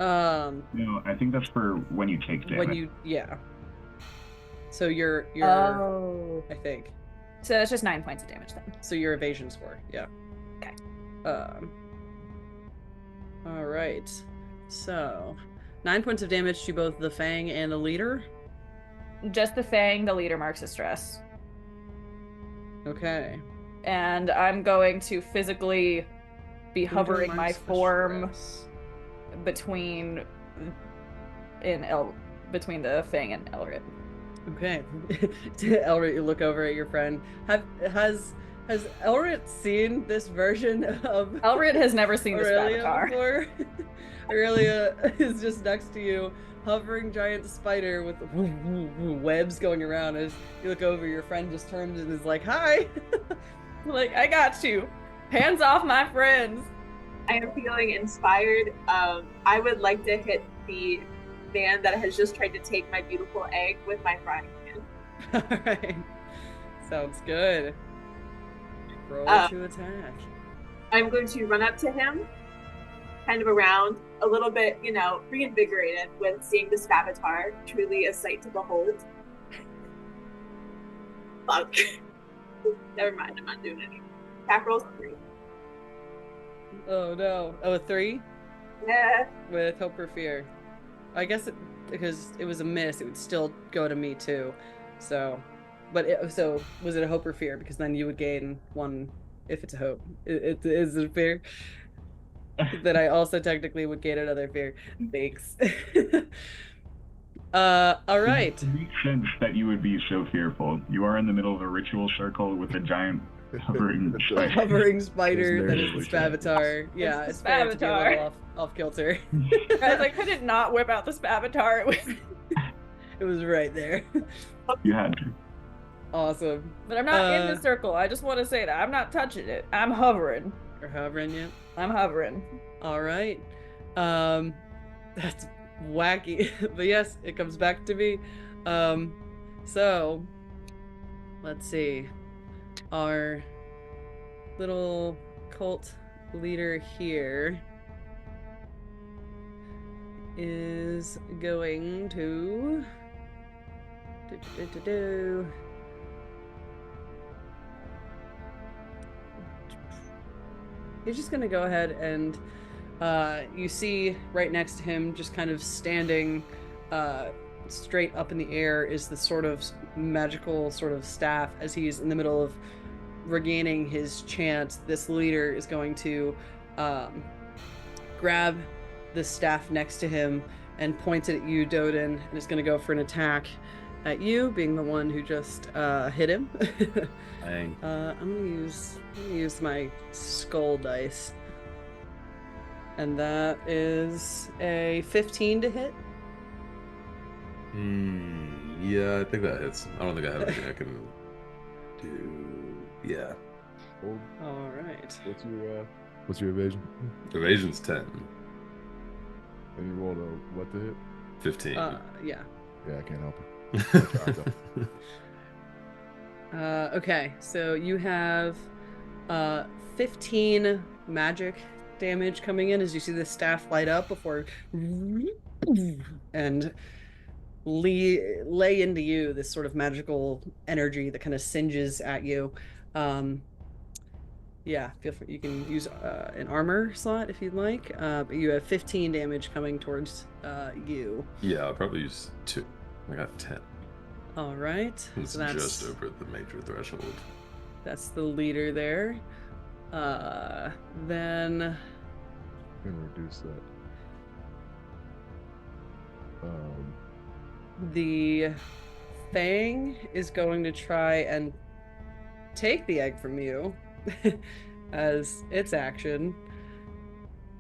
No, I think that's for when you take damage. Yeah. So you're Oh. I think. So that's just 9 points of damage then. So your evasion score, yeah. Okay. All right. So 9 points of damage to both the Fang and the leader. Just the Fang, the leader marks a stress. Okay. And I'm going to physically be hovering my form between between the Fang and Elret. Okay. Elret, you look over at your friend. Has Elret seen this version of Elret has never seen this Aurelia Avatar. before? Aurelia is just next to you, hovering giant spider with webs going around. As you look over, your friend just turns and is like, "Hi." Like, I got you. Hands off my friends. I am feeling inspired. I would like to hit the man that has just tried to take my beautiful egg with my frying pan. All right. Sounds good. Roll to attack. I'm going to run up to him, kind of around, a little bit, reinvigorated with seeing this Avatar, truly a sight to behold. Fuck. Never mind, I'm not doing anything. Attack rolls 3. Oh no. Oh, a 3 Yeah. with hope or fear. I guess because it was a miss, it would still go to me too. So, so was it a hope or fear? Because then you would gain 1 if it's a hope. Is it a fear? Then I also technically would gain another fear. Thanks. All right. It makes sense that you would be so fearful. You are in the middle of a ritual circle with a giant hovering spider. Hovering spider that is the There's narratively Spavatar. Yeah, It's it's the fair to be a Spavatar. little off kilter. Guys, I couldn't not whip out the Spavatar. It was right there. You had to. Awesome. But I'm not in the circle. I just want to say that. I'm not touching it. I'm hovering. Or hovering yet? I'm hovering. All right. That's wacky. But yes, it comes back to me. So let's see. Our little cult leader here is going to He's just gonna go ahead and you see right next to him, just kind of standing straight up in the air, is the sort of magical sort of staff. As he's in the middle of regaining his chant, this leader is going to grab the staff next to him and point it at you, Døden, and is going to go for an attack at you, being the one who just hit him. Dang. I'm gonna use my skull dice, and that is a 15 to hit. Yeah, I think that hits. I don't think I have anything I can do. Yeah. Well, All right. what's your evasion? Evasion's 10. And you rolled a what to hit? 15. Yeah. Yeah, I can't help it. Okay, so you have 15 magic damage coming in as you see the staff light up before and lay into you this sort of magical energy that kind of singes at you. Yeah, feel free. You can use an armor slot if you'd like, but you have 15 damage coming towards you. Yeah, I'll probably use 2. I got 10. All right, It's so that's just over the major threshold. that's the leader there. Then I can reduce that. the Fang is going to try and take the egg from you as its action.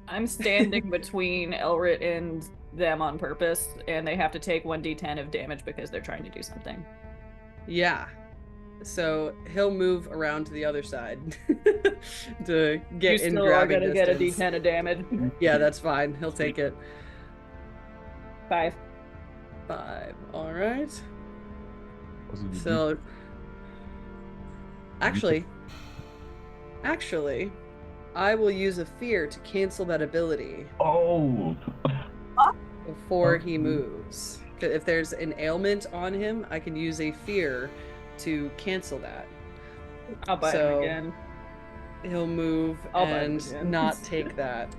I'm standing between Elret and them on purpose, and they have to take 1d10 of damage because they're trying to do something. Yeah. So he'll move around to the other side to get You in still are grabbing gonna get a distance. d10 of damage. Yeah, that's fine. He'll take it. 5. 5. All right. Was it So actually, I will use a fear to cancel that ability Oh, before he moves. If there's an ailment on him, I can use a fear to cancel that. I'll bite So- him again. He'll move I'll bite him and again. not take that.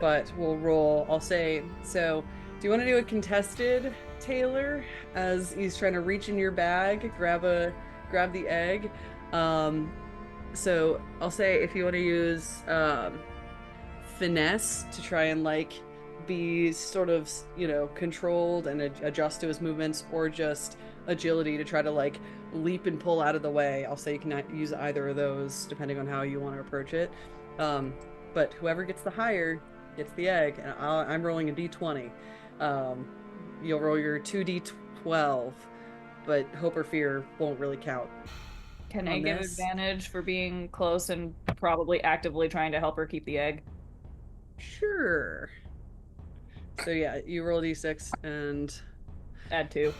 But we'll roll. I'll say, so do you want to do a contested, Taylor, as he's trying to reach in your bag, grab the egg? So I'll say if you want to use finesse to try and like be sort of, controlled and adjust to his movements, or just agility to try to like leap and pull out of the way. I'll say you can use either of those depending on how you want to approach it. But whoever gets the higher gets the egg, and I'm rolling a d20. You'll roll your 2d12, but hope or fear won't really count. Can I on give this. advantage for being close and probably actively trying to help her keep the egg? Sure. So yeah, you roll a d6 and Add 2.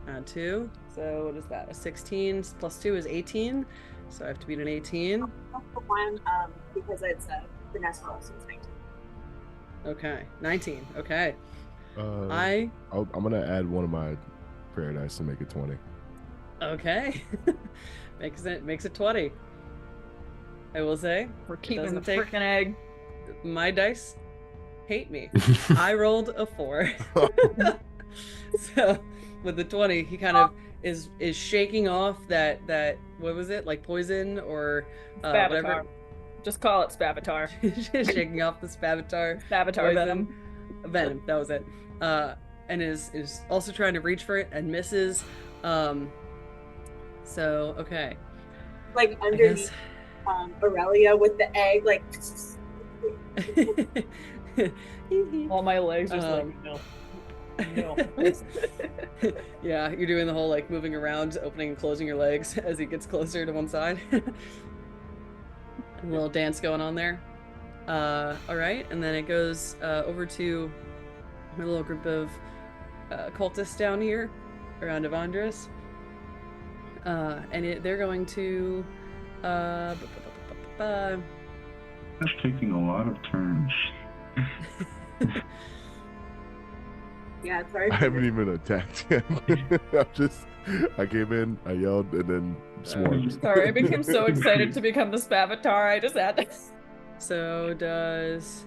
add 2. So what is that? A 16 plus 2 is 18. So I have to beat an 18. That's the one, because it's a finesse roll, so it's 19. Okay, 19. Okay. I'm gonna add one of my prayer dice to make it 20. Okay. makes it 20. I will say. We're keeping the doesn't take- freaking egg. My dice hate me. I rolled a 4. So with the 20, he kind of is shaking off that what was it, like poison or whatever. Just call it Spavitar. Shaking off the Spavitar. Spavitar poison. Venom, that was it. And is also trying to reach for it and misses. So okay. Like underneath Aurelia with the egg, like. All my legs just like no. Yeah, you're doing the whole like moving around, opening and closing your legs as he gets closer to one side. A little dance going on there. All right, and then it goes over to my little group of cultists down here around Evandris. And they're going to That's taking a lot of turns. Yeah, it's hard. I haven't even attacked yet. I came in, I yelled, and then swarmed. Sorry, I became so excited to become the Spavitar. I just had to. So does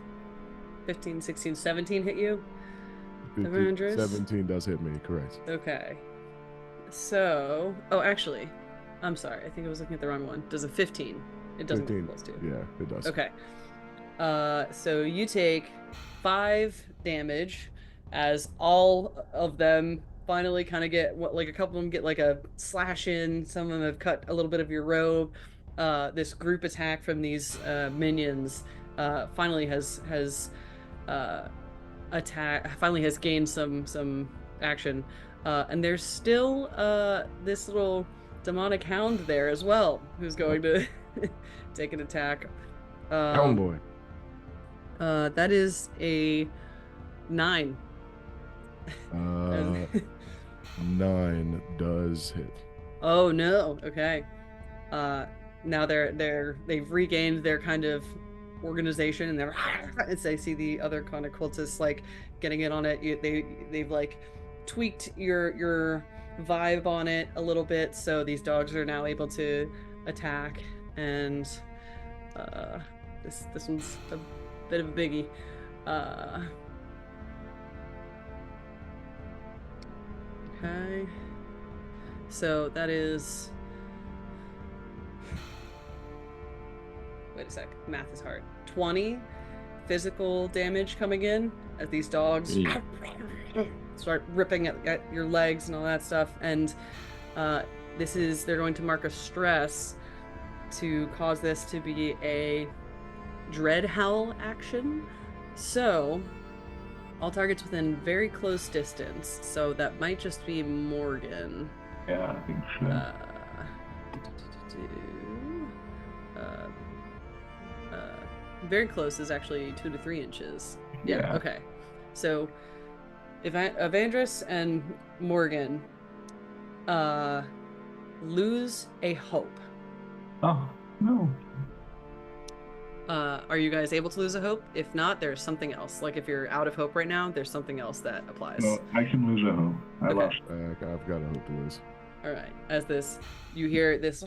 15, 16, 17 hit you? 15, 17 does hit me, correct. Okay. So, oh, actually, I'm sorry. I think I was looking at the wrong one. Does a 15? It doesn't 15, get close to. Yeah, it does. Okay. So you take 5 damage as all of them finally kind of get like a couple of them get like a slash in. Some of them have cut a little bit of your robe. This group attack from these minions finally has gained some action. And there's still this little demonic hound there as well, who's going to take an attack. Hound boy. That is a 9. 9 does hit. Oh no. Okay. Now they've regained their kind of organization, and as they see the other kind of cultists like getting in on it, they've like tweaked your vibe on it a little bit, so these dogs are now able to attack, and this one's a bit of a biggie. Okay, so that is, wait a sec, math is hard. 20 physical damage coming in as these dogs start ripping at your legs and all that stuff, and they're going to mark a stress to cause this to be a dread howl action. So all targets within very close distance, so that might just be Morgan. Yeah, I think so. Very close is actually 2 to 3 inches. Yeah. Okay. So Evandris and Morgan lose a hope. Oh, no. Are you guys able to lose a hope? If not, there's something else. Like if you're out of hope right now, there's something else that applies. No, I can lose a hope. I Okay. lost. I've got a hope to lose. All right. As you hear this,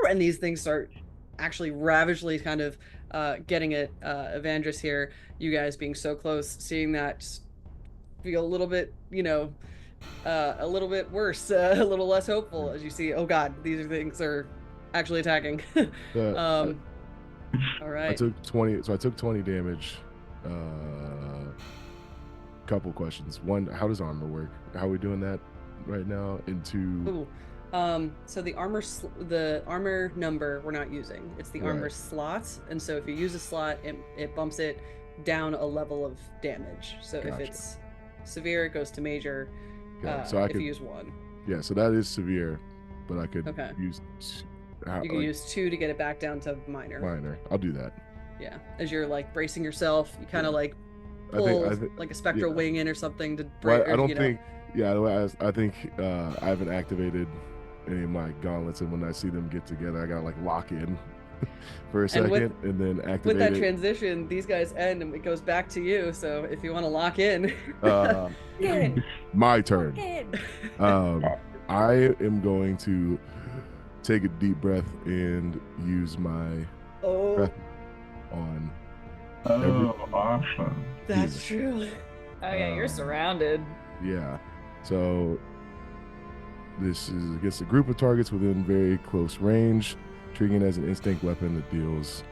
and these things start actually ravagely kind of getting at Evandris here. You guys being so close, seeing that, just feel a little bit, a little bit worse, a little less hopeful as you see, oh god, these things are actually attacking. All right. I took 20 damage. Couple questions. One, how does armor work? How are we doing that right now? And 2, so the armor number we're not using. It's the armor slots, and so if you use a slot, it bumps it down a level of damage. So if Gotcha. it's severe, it goes to major. so I if could you use 1, yeah. So that is severe, but I could Okay. use. you can use 2 to get it back down to minor. minor. I'll do that. Yeah, as you're like bracing yourself, you kind of like I pull think like a spectral yeah. wing in or something to Well, break. I don't think. Yeah, I think I haven't activated any of my gauntlets, and when I see them get together, I gotta like lock in for a second, and then activate with that it. transition, these guys end and it goes back to you. So if you want to lock in, My turn. I am going to take a deep breath and use my Oh, on. Oh, awesome. that's true. Oh yeah, you're surrounded. Yeah. So this is against a group of targets within very close range, treating it as an instinct weapon that deals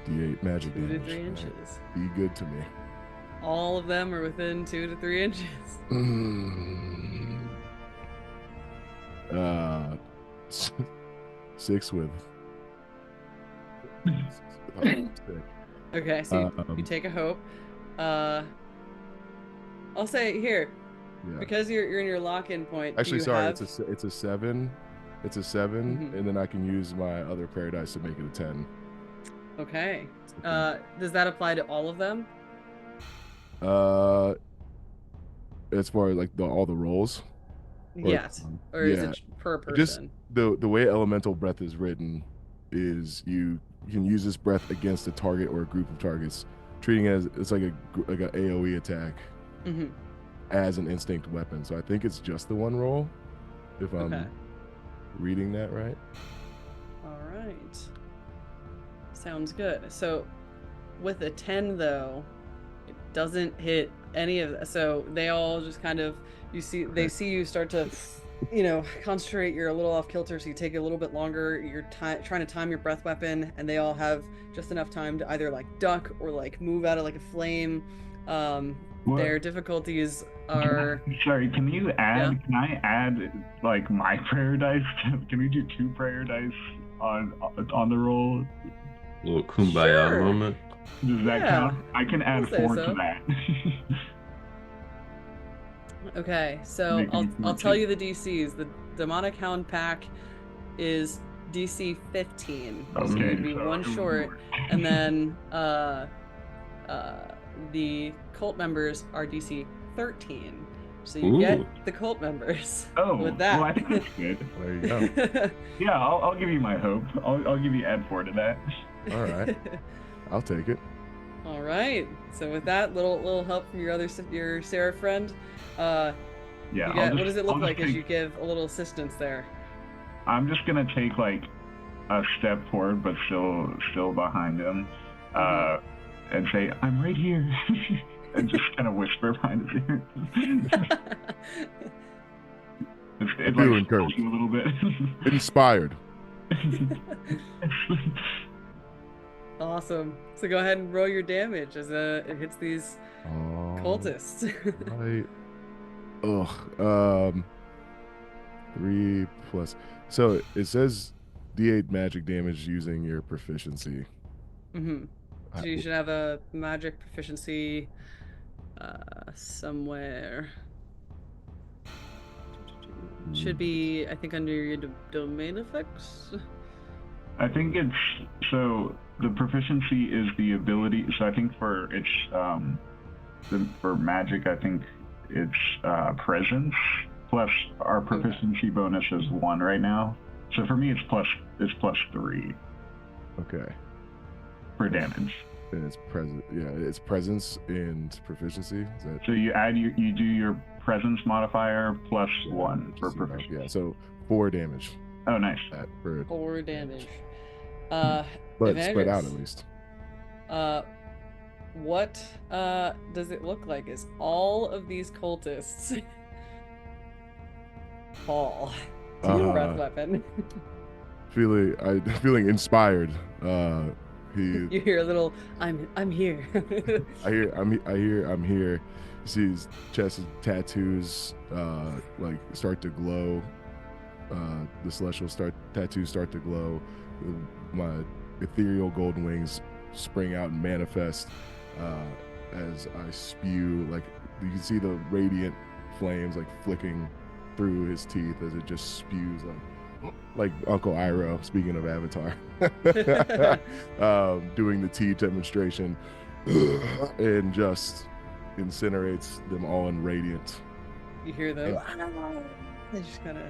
D8 magic 2 to damage. 3 Right. inches. Be good to me. All of them are within 2 to 3 inches. Uh, 6 with. Okay, so you take a hope. I'll say here, Yeah. because you're in your lock-in point. do Actually, you sorry, have... it's a 7. It's a 7, Mhm. and then I can use my other prayer dice to make it a 10. Okay. Does that apply to all of them? As far as like all the rolls. Yes. Or is yeah. it per Just person? the way elemental breath is written is you can use this breath against a target or a group of targets, treating it as it's like an AOE attack Mm-hmm. as an instinct weapon. So I think it's just the one roll, if I'm Okay. reading that right. All right. Sounds good. So with a 10 though, it doesn't hit any of that. So they all just kind of they see you start to concentrate. You're a little off kilter, so you take a little bit longer. You're trying to time your breath weapon, and they all have just enough time to either like duck or like move out of like a flame. Their difficulties are Sorry, can you add? Yeah. Can I add like my prayer dice? Can we do 2 prayer dice on the roll? A little kumbaya Sure. moment. Does that Yeah, count? I can add I'll say 4 so. to that. Okay, so Make me I'll tell 14. you the DCs. The Demonic Hound Pack is DC 15, so Okay, you'd be so one it was short, more. and then the cult members are DC 13, so you get Ooh. the cult members Oh, with that. well, I think that's good. There you go. Yeah, I'll give you my hope. I'll give you add 4 to that. All right. I'll take it. All right. So with that little help from your Sarah friend, Yeah. you I'll get, just, what does it look I'll just like as take- you give a little assistance there? I'm just gonna take like a step forward, but still behind him, and say, "I'm right here," and just kind of whisper behind his ear. It feel like encouraged. startles you a little bit. Inspired. Awesome. So go ahead and roll your damage as it hits these cultists. Right. Ugh. 3 plus. So it says D8 magic damage using your proficiency. Mm-hmm. So you should have a magic proficiency somewhere. Should be, I think, under your domain effects. I think it's so the proficiency is the ability. So I think for for magic, I think it's presence plus our proficiency bonus is 1 right now. So for me, it's plus 3 Okay. for damage. And it's present. Yeah, it's presence and proficiency. Is that? So you do your presence modifier plus 1 for proficiency. Yeah. So 4 damage. Oh, nice. For 4 damage. but spread out Evandris, at least. what does it look like? Is all of these cultists fall to your breath weapon? Feeling inspired. You hear a little, I'm here. I'm here. You see his chest tattoos like start to glow. The celestial tattoos start to glow. My ethereal golden wings spring out and manifest as I spew. Like you can see the radiant flames like flicking through his teeth as it just spews like Uncle Iroh, speaking of Avatar, doing the tea demonstration and just incinerates them all in radiant. You hear them. They're just kind of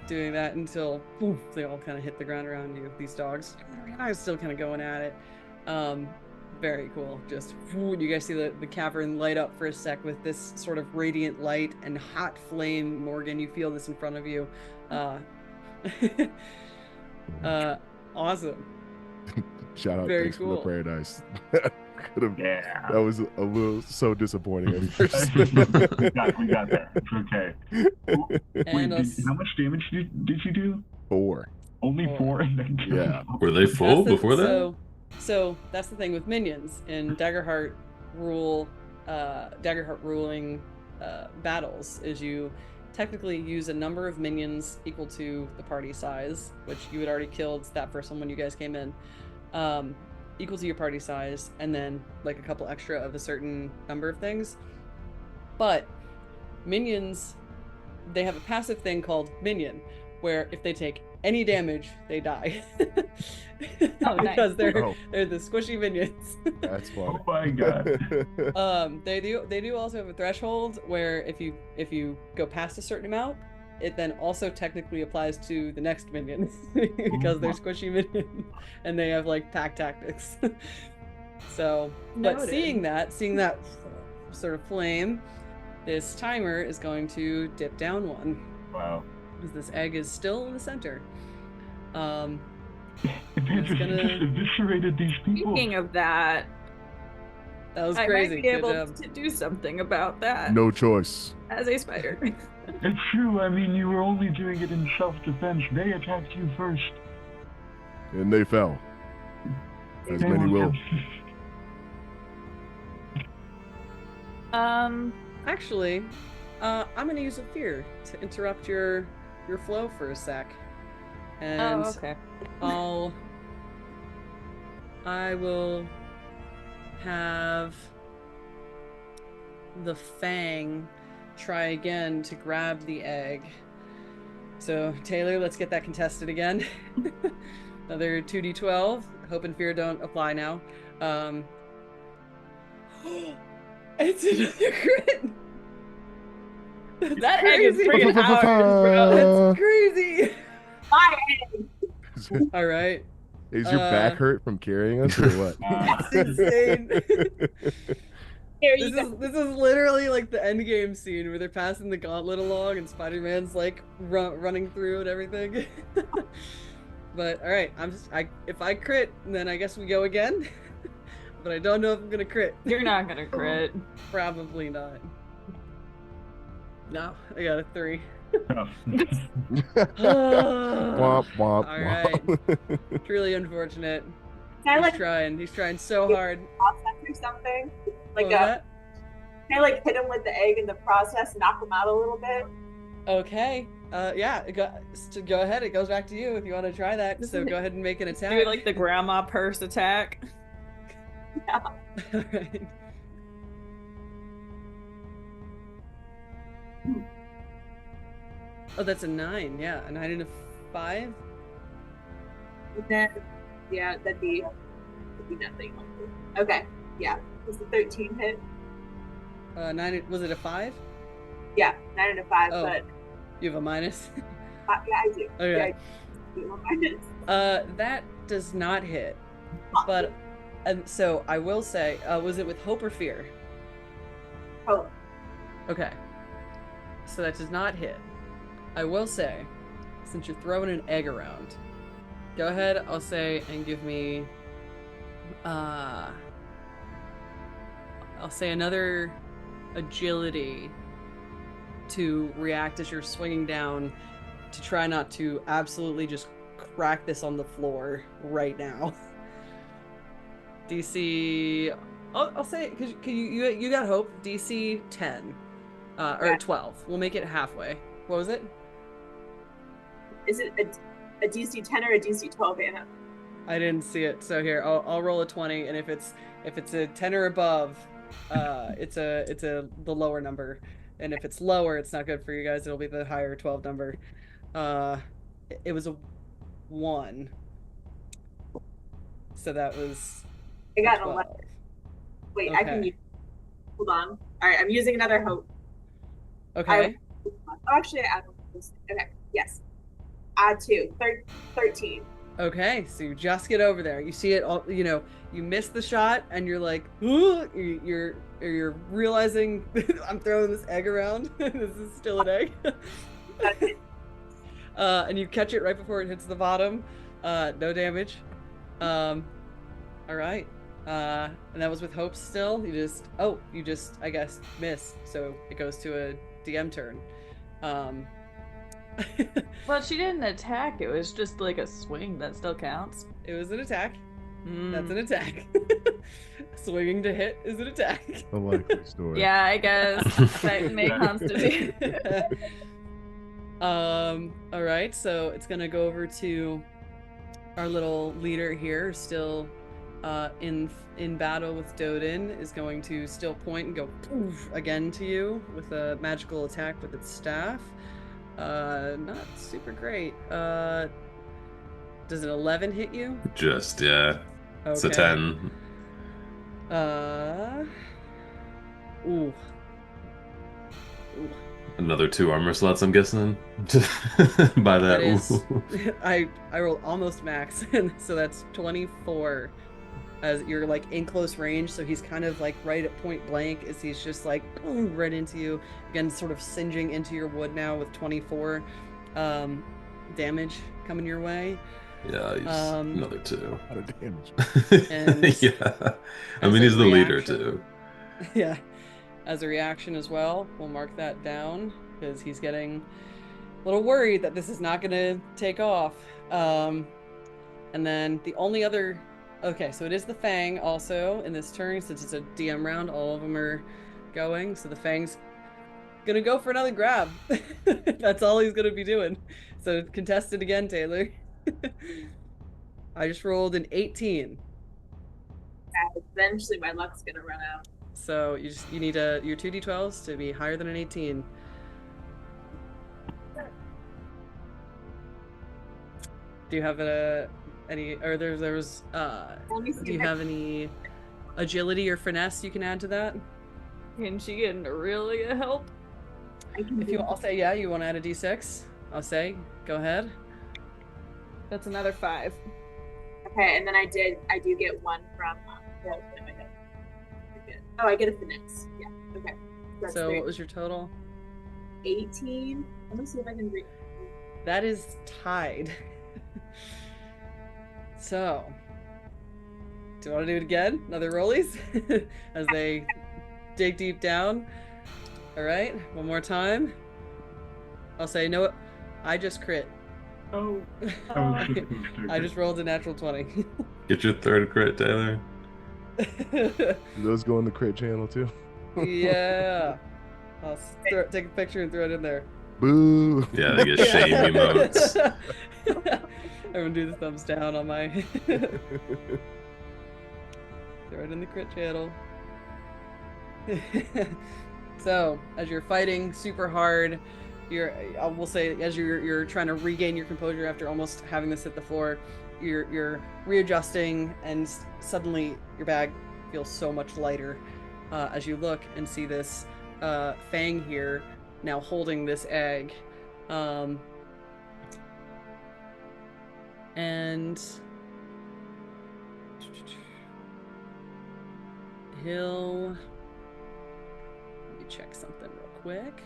doing that until poof, they all kind of hit the ground around you. These dogs are still kind of going at it. Very cool. Just you guys see the cavern light up for a sec with this sort of radiant light and hot flame. Morgan, you feel this in front of you. Awesome. Shout out, Very thanks cool. for the paradise. Yeah. That was a little so disappointing at first. we got there. It's okay. And Wait, how much damage did you do? 4. Only 4 and then Yeah. Were they full That's the- before that? So that's the thing with minions in Daggerheart ruling battles is you technically use a number of minions equal to the party size, which you had already killed that first one when you guys came in, equal to your party size, and then like a couple extra of a certain number of things. But minions, they have a passive thing called minion, where if they take any damage, they die. Oh, nice. Because they're the squishy minions. That's funny. Oh my god. They do also have a threshold where if you go past a certain amount, it then also technically applies to the next minion because they're squishy minions and they have like pack tactics. So, but Noted. seeing that sort of flame, this timer is going to dip down 1. Wow. Because this egg is still in the center. Evandris just eviscerated these people. Speaking of that, That was I crazy. might be Good able job. to do something about that No choice. as a spider. It's true. I mean, you were only doing it in self-defense. They attacked you first. And they fell. As They many were- will. Actually, I'm gonna use a fear to interrupt your flow for a sec. And Oh, okay. I will have the Fang try again to grab the egg. So Taylor, let's get that contested again. Another 2d12. Hope and fear don't apply now. It's another crit. That's That egg is crazy. freaking ours, bro. That's crazy. My All right. Is your back hurt from carrying us or what? It's insane. Here you go. This is literally like the end game scene where they're passing the gauntlet along and Spider-Man's like running through and everything. But all right, if I crit, then I guess we go again. But I don't know if I'm gonna crit. You're not gonna crit. Probably not. No, I got a 3. Womp, womp, All womp. Truly unfortunate. Can I He's trying so hard. process or something? Like What was that? can I hit him with the egg in the process, knock him out a little bit? Okay. Yeah. Go ahead. It goes back to you if you want to try that. So go ahead and make an attack. Do like the grandma purse attack. Yeah. All right. Oh, that's a 9. Yeah, a 9 and a 5. And then, yeah, that'd be nothing. Okay, yeah. Was the 13 hit? 9. Was it a 5? Yeah, 9 and a 5, Oh. but You have a minus. yeah, I do. Okay. Yeah, I do. Minus. That does not hit. But and so I will say, was it with hope or fear? Oh, Okay. So that does not hit. I will say, since you're throwing an egg around, go ahead, I'll say, and give me, I'll say another agility to react as you're swinging down to try not to absolutely just crack this on the floor right now. DC, I'll say, because you got hope, DC 10, or Yeah. 12. We'll make it halfway. What was it? is it a DC 10 or a DC 12, Anna? I didn't see it. So here, I'll roll a 20, and if it's a 10 or above, it's the lower number, and if it's lower, it's not good for you guys. It'll be the higher 12 number. It was a 1, so that was I got an 12. 11. Wait, I can Okay. use. Hold on. All right, I'm using another hope. Okay. Actually, I don't. Okay, yes. Add 2. 13. Okay, so you just get over there. You see it all, you miss the shot and you're like, ooh, you're realizing I'm throwing this egg around. This is still an egg. And you catch it right before it hits the bottom. No damage. All right. And that was with hope still. You just I guess missed. So it goes to a DM turn. Well, she didn't attack. It was just like a swing. That still counts. It was an attack. That's an attack. Swinging to hit is an attack. A likely story. Yeah, I guess. That may constitute. All right, so it's gonna go over to our little leader here, still in battle with Døden, is going to still point and go poof again to you with a magical attack with its staff. Not super great. Does an 11 hit you? Just, yeah. Okay. It's a 10. Ooh. Another 2 armor slots, I'm guessing. By that. That is, Ooh. I rolled almost max, and so that's 24. As you're like in close range, so he's kind of like right at point blank as he's just like boom, right into you. Again, sort of singeing into your wood now with 24 damage coming your way. Yeah, he's another 2. A lot of damage. And yeah. I as mean, a he's the leader, reaction- too. Yeah. As a reaction as well, we'll mark that down because he's getting a little worried that this is not going to take off. And then the only other... Okay, so it is the Fang also in this turn. Since it's a DM round, all of them are going. So the Fang's going to go for another grab. That's all he's going to be doing. So contest it again, Taylor. I just rolled an 18. Eventually, my luck's gonna run out. So you need your 2d12s to be higher than an 18. Do you have any, or there's Let me see do you if I- have any agility or finesse you can add to that? Can she get really help? I can If do you, I'll say yeah. You want to add a d6? I'll say go ahead. That's another 5. Okay, and then I do get one from. Oh, I get a finesse. Yeah. Okay. That's So three. what was your total? 18. Let me see if I can read. That is tied. So, do you want to do it again? Another rollies as they dig deep down. All right, one more time. I'll say no. I just crit. Oh, I just rolled a natural 20. Get your 3rd crit, Taylor. Do those go in the crit channel too? Yeah. I'll take a picture and throw it in there. Boo! Yeah, they get shame emotes. Everyone do the thumbs down on my... Throw it in the crit channel. So, as you're fighting super hard, I will say, as you're trying to regain your composure after almost having this hit the floor, you're readjusting, and suddenly your bag feels so much lighter as you look and see this Fang here now holding this egg. And he'll... Let me check something real quick.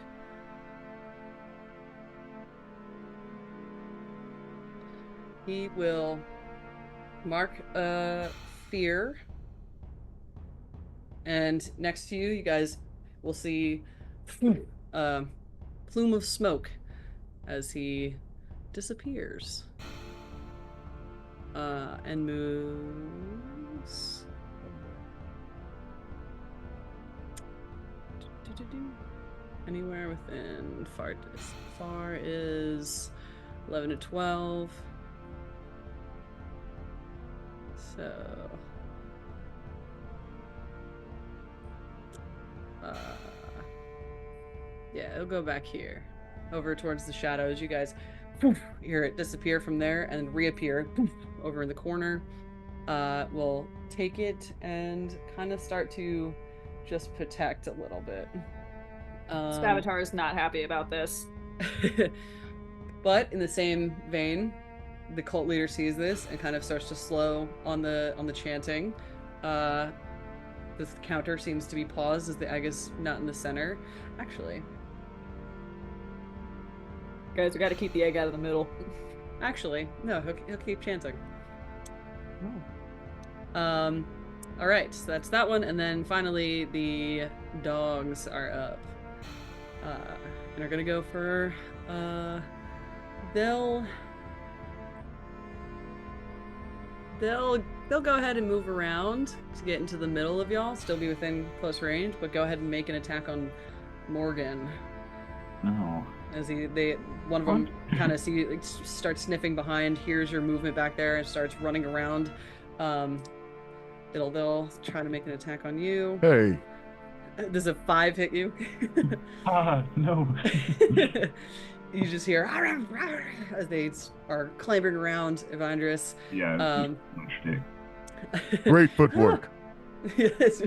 He will mark fear. And next to you, you guys will see a plume of smoke as he disappears. And moves. Anywhere within far is 11 to 12. So yeah, it'll go back here over towards the shadows. You guys hear it disappear from there and reappear over in the corner. We'll take it and kind of start to just protect a little bit. Spavatar is not happy about this. But in the same vein, the cult leader sees this and kind of starts to slow on the chanting. This counter seems to be paused as the egg is not in the center. Actually, Guys, we gotta keep the egg out of the middle. no, he'll keep chanting. All right, so that's that one, and then finally the dogs are up, and are gonna go for they'll go ahead and move around to get into the middle of y'all, still be within close range, but go ahead and make an attack on Morgan. No. As one of them kind of starts sniffing behind, hears your movement back there, and starts running around. They'll try to make an attack on you. Hey. Does a 5 hit you? No. You just hear as they are clambering around Evandris. Yeah. Great footwork. Yes.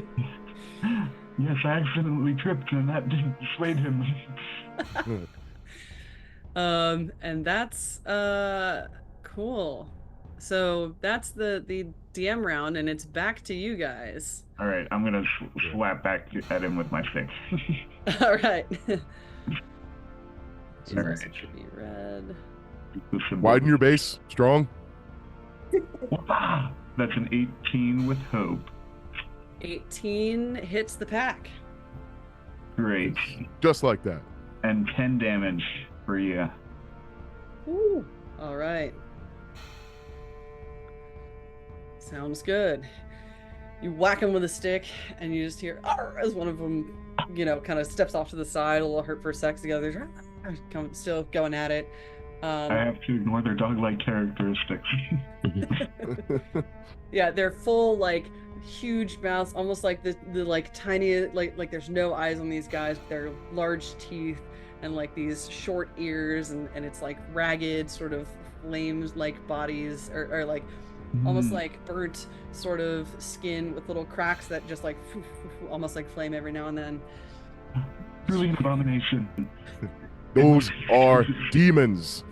Yes, I accidentally tripped, and that didn't dissuade him. And that's cool. So that's the DM round, and it's back to you guys. All right, I'm gonna slap back at him with my stick. All right. All right. Should be red. Widen your base. Strong. That's an 18 with hope. 18 hits the pack. Great. Just like that. And 10 damage for you. Ooh. All right. Sounds good. You whack him with a stick, and you just hear as one of them, kind of steps off to the side, a little hurt for a sec. The others still going at it. I have to ignore their dog-like characteristics. Yeah, they're full, huge mouths, almost like the tiny, like there's no eyes on these guys. They're large teeth and these short ears, and it's ragged, sort of flames-like bodies, or almost like burnt sort of skin with little cracks that just almost like flame every now and then. Truly an abomination. Those are demons.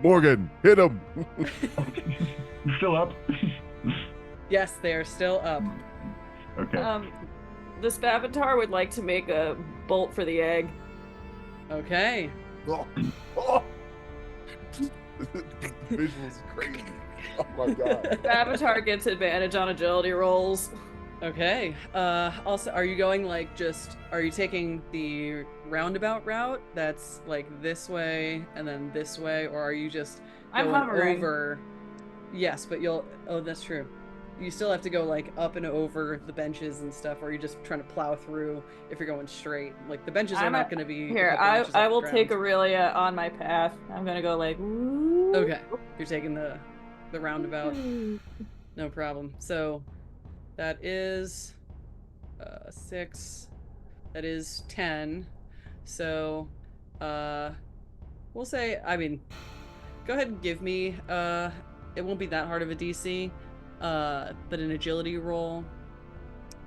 Morgan, hit him. You still up? Yes, they are still up. Okay. The Spavatar would like to make a bolt for the egg. Okay. Oh. Visuals crazy. Oh my god. Spavatar gets advantage on agility rolls. Okay. Also, are you going are you taking the roundabout route that's this way and then this way, or are you just I'm going hovering. over? Yes, but that's true. You still have to go up and over the benches and stuff, or are you just trying to plow through if you're going straight? The benches are not going to be here. I will take Aurelia on my path. I'm gonna go ooh. Okay, you're taking the roundabout. No problem. So that is 6. That is 10. So we'll say, go ahead and give me it won't be that hard of a DC, but an agility roll.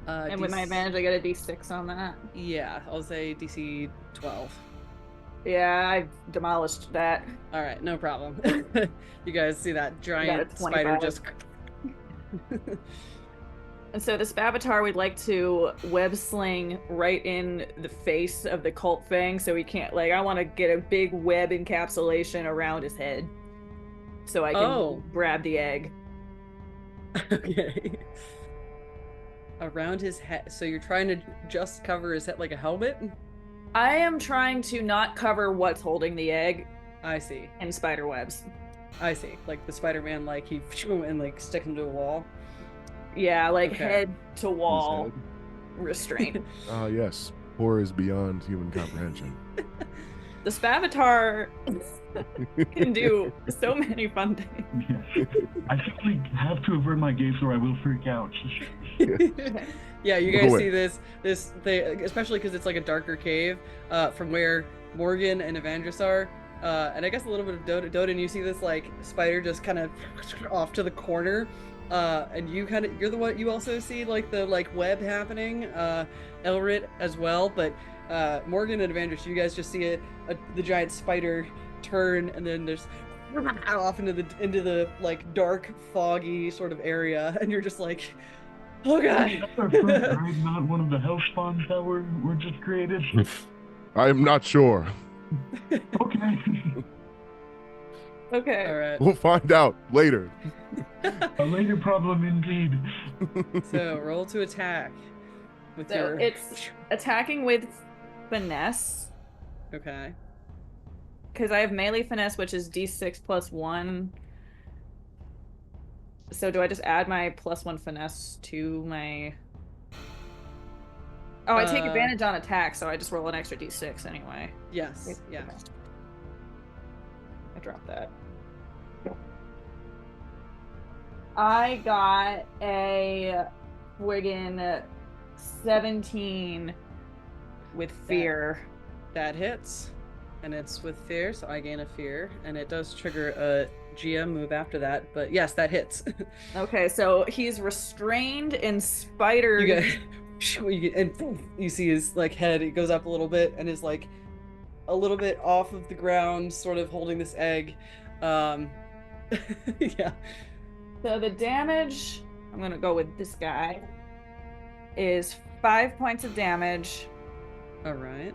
And with my advantage, I get a D6 on that. Yeah, I'll say DC 12. Yeah, I demolished that. All right, no problem. You guys see that giant spider just... And so the Spavatar would like to web sling right in the face of the cult fang, so he can't, I want to get a big web encapsulation around his head so I can grab the egg. Okay. Around his head. So you're trying to just cover his head like a helmet? I am trying to not cover what's holding the egg. I see. And spider webs. I see. The Spider-Man, he and stick him to a wall. Yeah, head to wall restraint. Yes. Horror is beyond human comprehension. The Spavatar can do so many fun things. Yes. I simply have to avert my gaze or I will freak out. Yeah, you guys see this thing, especially because it's a darker cave from where Morgan and Evandris are. And I guess a little bit of Døden, you see this spider just kind of off to the corner. And you're the one, you also see the web happening, Elret as well, but Morgan and Evandris, you guys just see the giant spider turn, and then there's off into the dark, foggy sort of area, and you're just oh god. That's our first raid, not one of the hell spawns that were just created. I am not sure. Okay. Okay. All right. We'll find out later. A later problem indeed. So roll to attack with So your. it's attacking with finesse, Okay. because I have melee finesse, which is d6 plus 1. So do I just add my +1 finesse to my... Oh, I take advantage on attack, so I just roll an extra d6 anyway. Yes. Yeah. I dropped that. I got a friggin' 17 with fear. That hits, and it's with fear, so I gain a fear, and it does trigger a GM move after that. But yes, that hits. Okay, so he's restrained and spidered. And you see his like head. It goes up a little bit, and is like a little bit off of the ground, sort of holding this egg. Yeah. So the damage, I'm gonna go with this guy, is 5 points of damage. All right.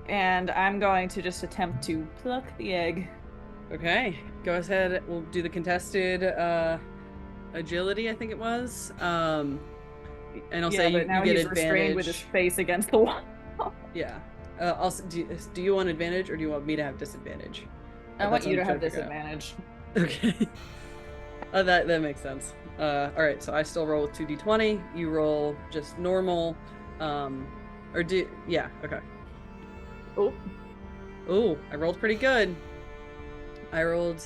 And I'm going to just attempt to pluck the egg. Okay. Go ahead. We'll do the contested agility, I think it was. And I'll say you now get he's advantage. restrained with his face against the wall. Yeah. Also, do you want advantage or do you want me to have disadvantage? I want That's you to what I'm have trying figure out. disadvantage. Okay. That makes sense. All right, so I still roll with 2d20. You roll just normal. Yeah, okay. Oh, I rolled pretty good. I rolled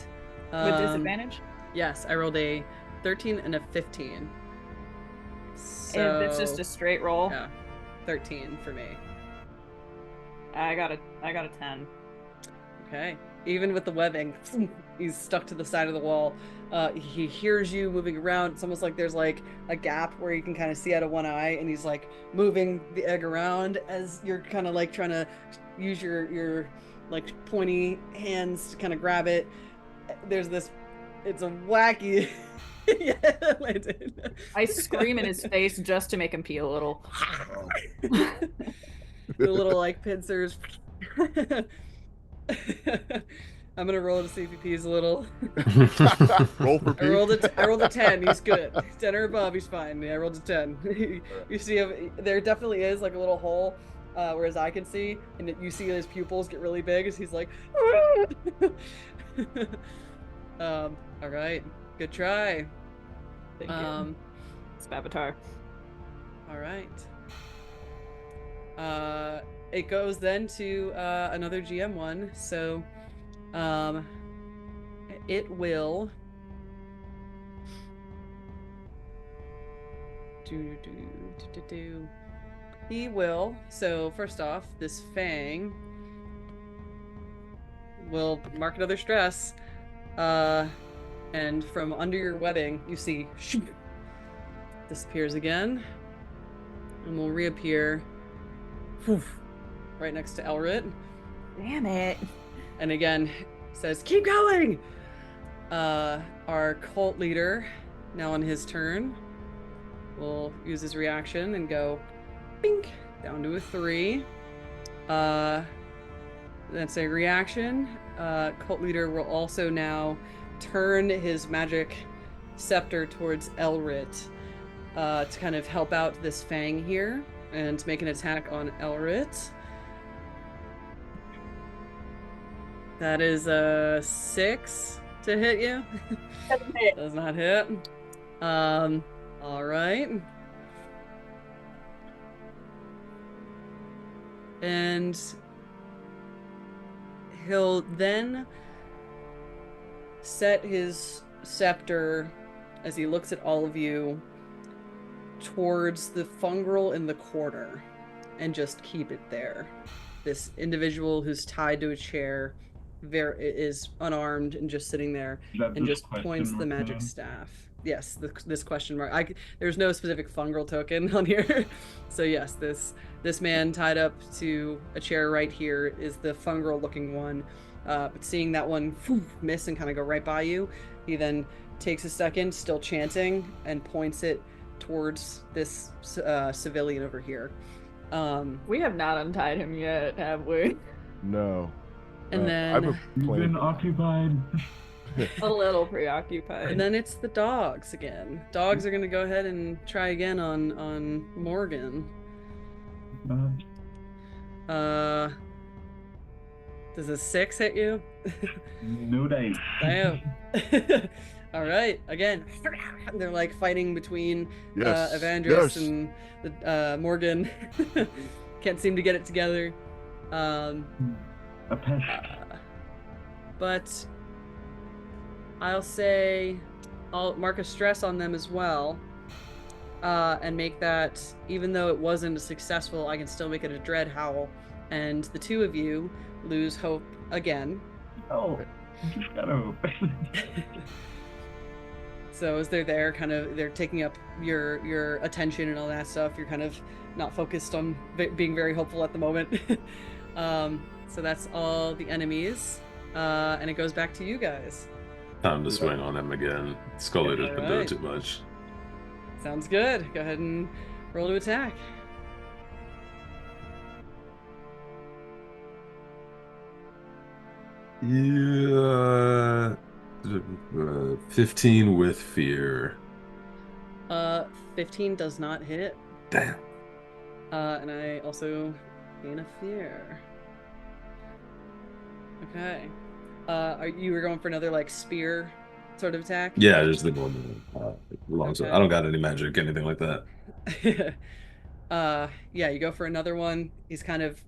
With disadvantage? Yes, I rolled a 13 and a 15. So And it's just a straight roll. yeah, 13 for me. I got a 10. Okay. Even with the webbing, he's stuck to the side of the wall. He hears you moving around. It's almost like there's like a gap where you can kind of see out of one eye, and he's like moving the egg around as you're kind of like trying to use your like pointy hands to kind of grab it. There's this, it's a wacky. Yeah, Landon. I scream in his face just to make him pee a little. The little like pincers. I'm gonna roll to see if he pees a little. Roll for I rolled a 10. He's good. 10 or above, he's fine. Yeah, I rolled a 10. You see him, there definitely is like a little hole, whereas I can see, and you see his pupils get really big as he's like, all right, good try. Thank you. It's Avatar. All right. It goes then to another GM one. So, it will He will. So first off, this fang will mark another stress. And from under your webbing, you see disappears again, and will reappear right next to Elret. Damn it. And again, says, keep going! Our cult leader, now on his turn, will use his reaction and go, bink, down to a 3. That's a reaction. Cult leader will also now turn his magic scepter towards Elret to kind of help out this fang here and make an attack on Elret. That is a 6 to hit you. Doesn't hit. Does not hit. All right. And he'll then set his scepter as he looks at all of you towards the fungal in the corner and just keep it there. This individual who's tied to a chair is unarmed and just sitting there and just points the magic staff. Yes, this question mark. There's no specific fungal token on here. So yes, this man tied up to a chair right here is the fungal looking one. But seeing that one miss and kind of go right by you, he then takes a second, still chanting, and points it towards this civilian over here. We have not untied him yet, have we? No. And then I have a You've plan. been occupied. A little preoccupied. And then it's the dogs again. Dogs are gonna go ahead and try again on Morgan. Does a 6 hit you? No dice. Damn. All right, again, they're like fighting between Yes. Evandris Yes. and the Morgan. Can't seem to get it together. A pest. But I'll say I'll mark a stress on them as well, and make that, even though it wasn't successful, I can still make it a dread howl, and the two of you lose hope again. Oh, just gotta hope. So as they're there, kind of, they're taking up your attention and all that stuff. You're kind of not focused on being very hopeful at the moment. So that's all the enemies, and it goes back to you guys. Time to swing on him again. Skull Eater's been doing Alright. too much. Sounds good. Go ahead and roll to attack. Yeah. 15 with fear. 15 does not hit. Damn. And I also gain a fear. Okay. You were going for another like spear sort of attack? Yeah, just the normal longsword. Okay. I don't got any magic, anything like that. Yeah, you go for another one. He's kind of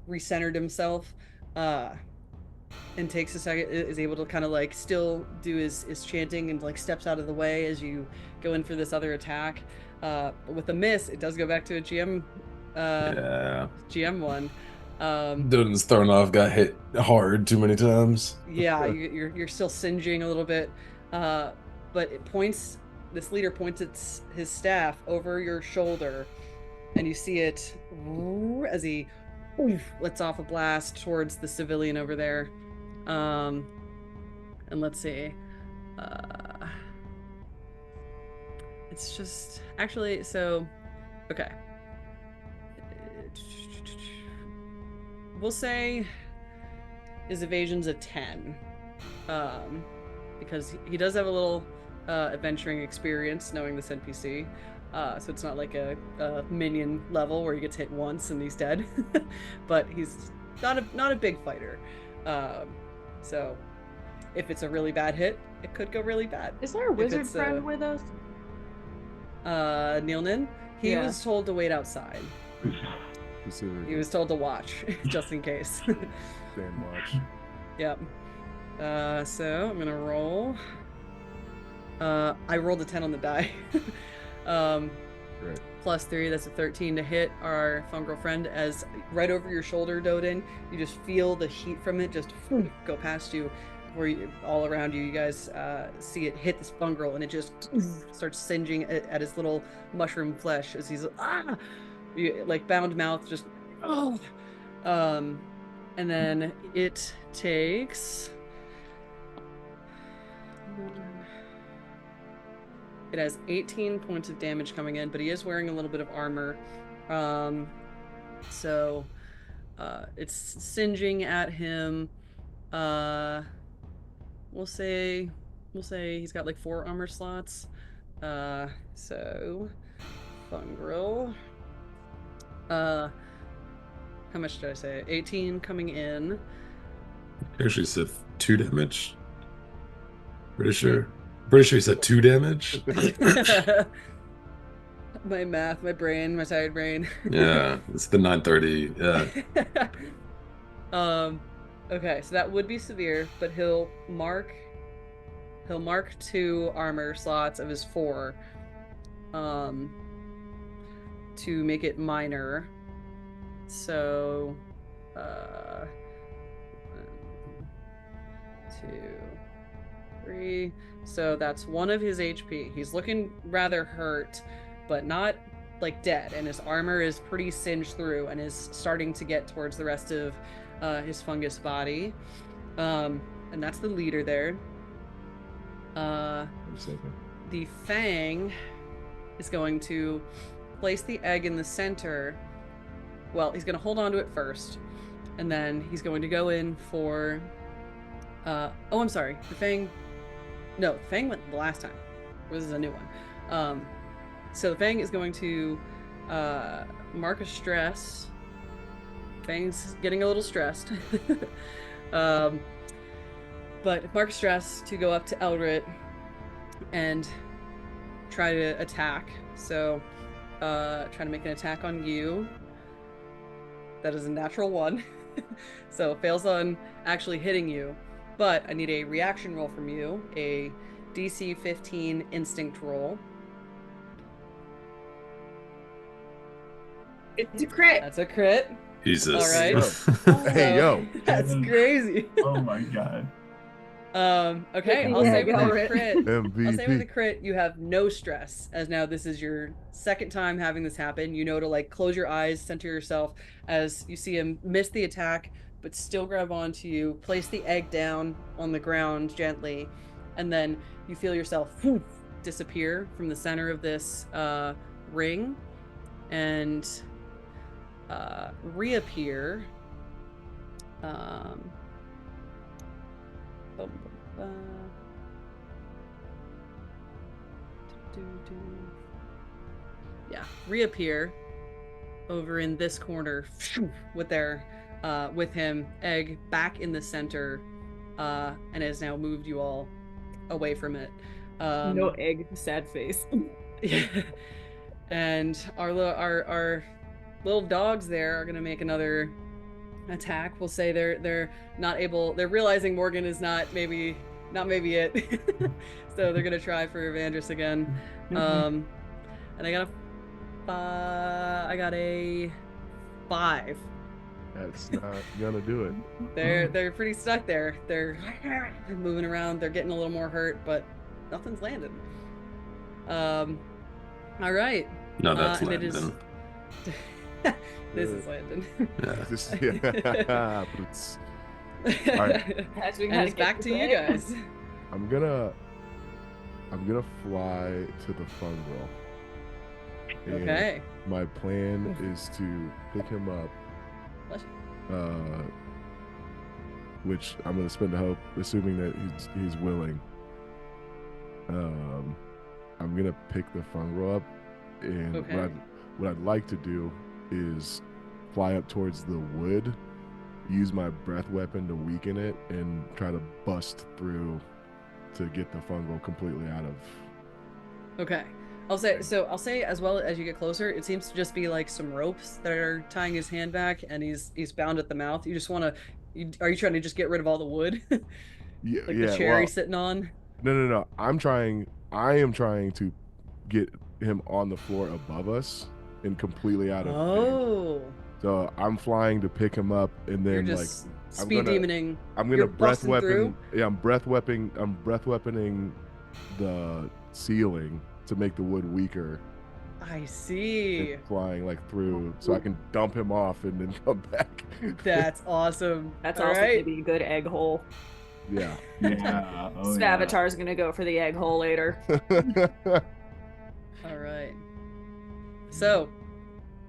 recentered himself, and takes a second, is able to kind of like still do his chanting, and like steps out of the way as you go in for this other attack. But with a miss, it does go back to a GM one. Døden's thrown off, got hit hard too many times. Yeah, you're still singeing a little bit, but it points. This leader points his staff over your shoulder, and you see it as he lets off a blast towards the civilian over there. And let's see. It's just actually so. Okay. We'll say his evasion's a 10, because he does have a little adventuring experience knowing this NPC, so it's not like a minion level where he gets hit once and he's dead, but he's not a big fighter. So if it's a really bad hit, it could go really bad. Is our wizard friend with us? Neilnin, he Yeah. was told to wait outside. He was told to watch, just in case. Stand watch. Yep. So I'm gonna roll. I rolled a 10 on the die. Right. Plus 3, that's a 13 to hit our fungal friend. As right over your shoulder, Døden, you just feel the heat from it just go past you, where all around you, you guys see it hit this fungal, and it just starts singeing at his little mushroom flesh as he's like bound mouth, just and then it takes. It has 18 points of damage coming in, but he is wearing a little bit of armor. So it's singeing at him. We'll say he's got like 4 armor slots. So fungal. How much did I say? 18 coming in. Actually said 2 damage. Pretty sure he said 2 damage. My math, my brain, my tired brain. Yeah, it's the 9:30. Yeah. Okay, so that would be severe, but he'll mark 2 armor slots of his 4 to make it minor. So 1, 2, 3. So that's 1 of his HP. He's looking rather hurt, but not like dead, and his armor is pretty singed through and is starting to get towards the rest of his fungus body. And that's the leader there. The Fang is going to place the egg in the center. Well, he's going to hold on to it first, and then he's going to go in for Oh, I'm sorry. The Fang. No, the Fang went the last time. This is a new one. So the Fang is going to mark a stress. Fang's getting a little stressed. But mark a stress to go up to Elret and try to attack. So try to make an attack on you. That is a natural 1. So fails on actually hitting you. But I need a reaction roll from you, a DC 15 instinct roll. It's a crit. That's a crit. Jesus. All right. Hey, yo. That's crazy. Oh my god. Okay, Yeah, I'll say with go a it. crit. I'll say with a MVP. crit, you have no stress, as now this is your second time having this happen. You know to like close your eyes, center yourself as you see him miss the attack, but still grab onto you, place the egg down on the ground gently, and then you feel yourself disappear from the center of this ring and reappear. Yeah, reappear over in this corner with their with him, egg back in the center, and has now moved you all away from it. No egg, sad face. And our little dogs there are gonna make another attack. We'll say they're not able. They're realizing Morgen is not maybe it. So they're gonna try for Evandris again. And I got a 5. That's not gonna do it. They're pretty stuck there. They're moving around. They're getting a little more hurt, but nothing's landed. All right. No, that's and it is- Landon. This is Landon. Yeah. This, but it's, Alright. And it's back to you guys. I'm gonna fly to the fungal. And Okay. my plan is to pick him up, Bless which I'm gonna spend a hope, assuming that he's willing. I'm gonna pick the fungal up, and Okay. what I'd like to do is fly up towards the wood, use my breath weapon to weaken it, and try to bust through to get the fungal completely out of. Okay. I'll say as well as you get closer, it seems to just be like some ropes that are tying his hand back, and he's bound at the mouth. You just want to. Are you trying to just get rid of all the wood, Yeah, like yeah. the chair Well, he's sitting on? no. I am trying to get him on the floor above us and completely out of. Oh, So I'm flying to pick him up, and you're then just I'm speed gonna- demoning. I'm gonna you're breath busting weapon. through? Yeah, I'm breath weaponing the ceiling to make the wood weaker. I see. And flying like through, so I can dump him off and then come back. That's awesome. That's All also right. gonna be a good egg hole. Yeah. Yeah. Oh, Svavatar's gonna go for the egg hole later. All right. So,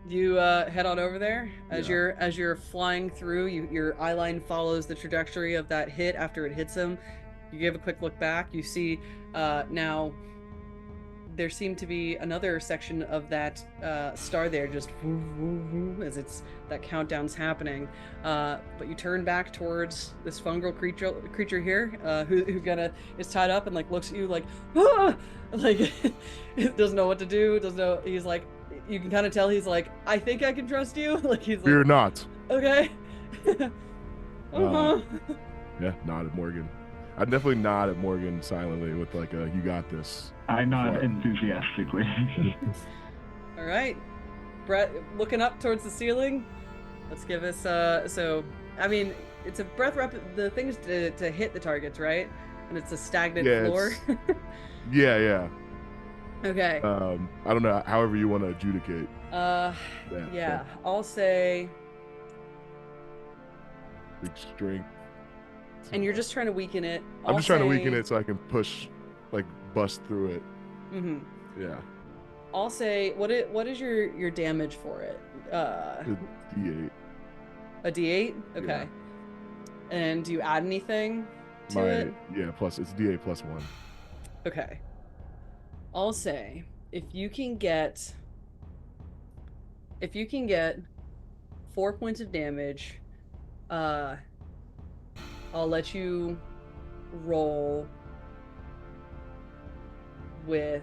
you head on over there as Yeah. you're flying through. Your eye line follows the trajectory of that hit after it hits him. You give a quick look back. You see now there seemed to be another section of that star there, just as that countdown's happening. But you turn back towards this fungal creature here, who is tied up and like looks at you like, ah! Like doesn't know what to do. Doesn't know. He's like, you can kind of tell he's like, I think I can trust you. Like he's Fear like, not. okay. Yeah, nod at Morgan. I'd definitely nod at Morgan silently with like a "you got this." I nod What? enthusiastically. All right, Brett, looking up towards the ceiling. Let's give us so I mean it's a breath rep. The thing is to hit the targets, right? And it's a stagnant Yeah, floor. Yeah. Okay. I don't know. However you want to adjudicate that. Yeah. I'll say, Big strength. and you're just trying to weaken it. I'm just trying to weaken it so I can push, like bust through it. Mm-hmm. Yeah. I'll say, what is your damage for it? The D8. A D8. Okay. Yeah. And do you add anything to it? Yeah, plus it's DA plus 1. Okay. I'll say if you can get 4 points of damage, I'll let you roll with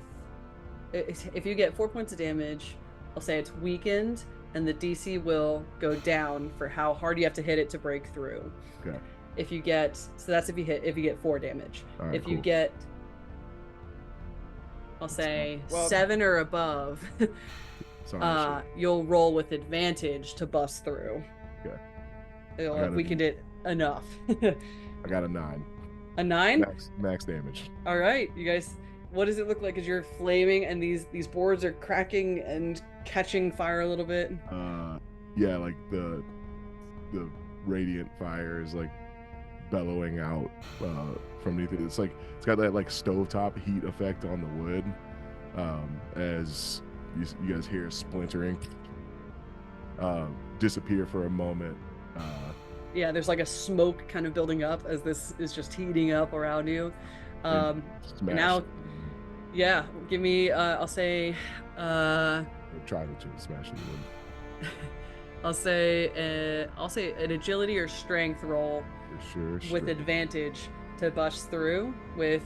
if you get 4 points of damage, I'll say it's weakened and the DC will go down for how hard you have to hit it to break through. Okay. If you get, so that's if you get 4 damage. All right, if you cool. get, I'll say Well- 7 or above, Sorry, you'll roll with advantage to bust through. Okay. You'll I got have a- weakened it enough. I got a 9. A 9? Max damage. All right, you guys. What does it look like as you're flaming and these boards are cracking and catching fire a little bit? Yeah, like the radiant fire is like bellowing out from beneath it. It's like it's got that like stovetop heat effect on the wood. As you guys hear splintering disappear for a moment. Yeah, there's like a smoke kind of building up as this is just heating up around you. Smash. Now, yeah, give me. I'll say. Try to smash the wood. I'll say an agility or strength roll For sure. with advantage to bust through with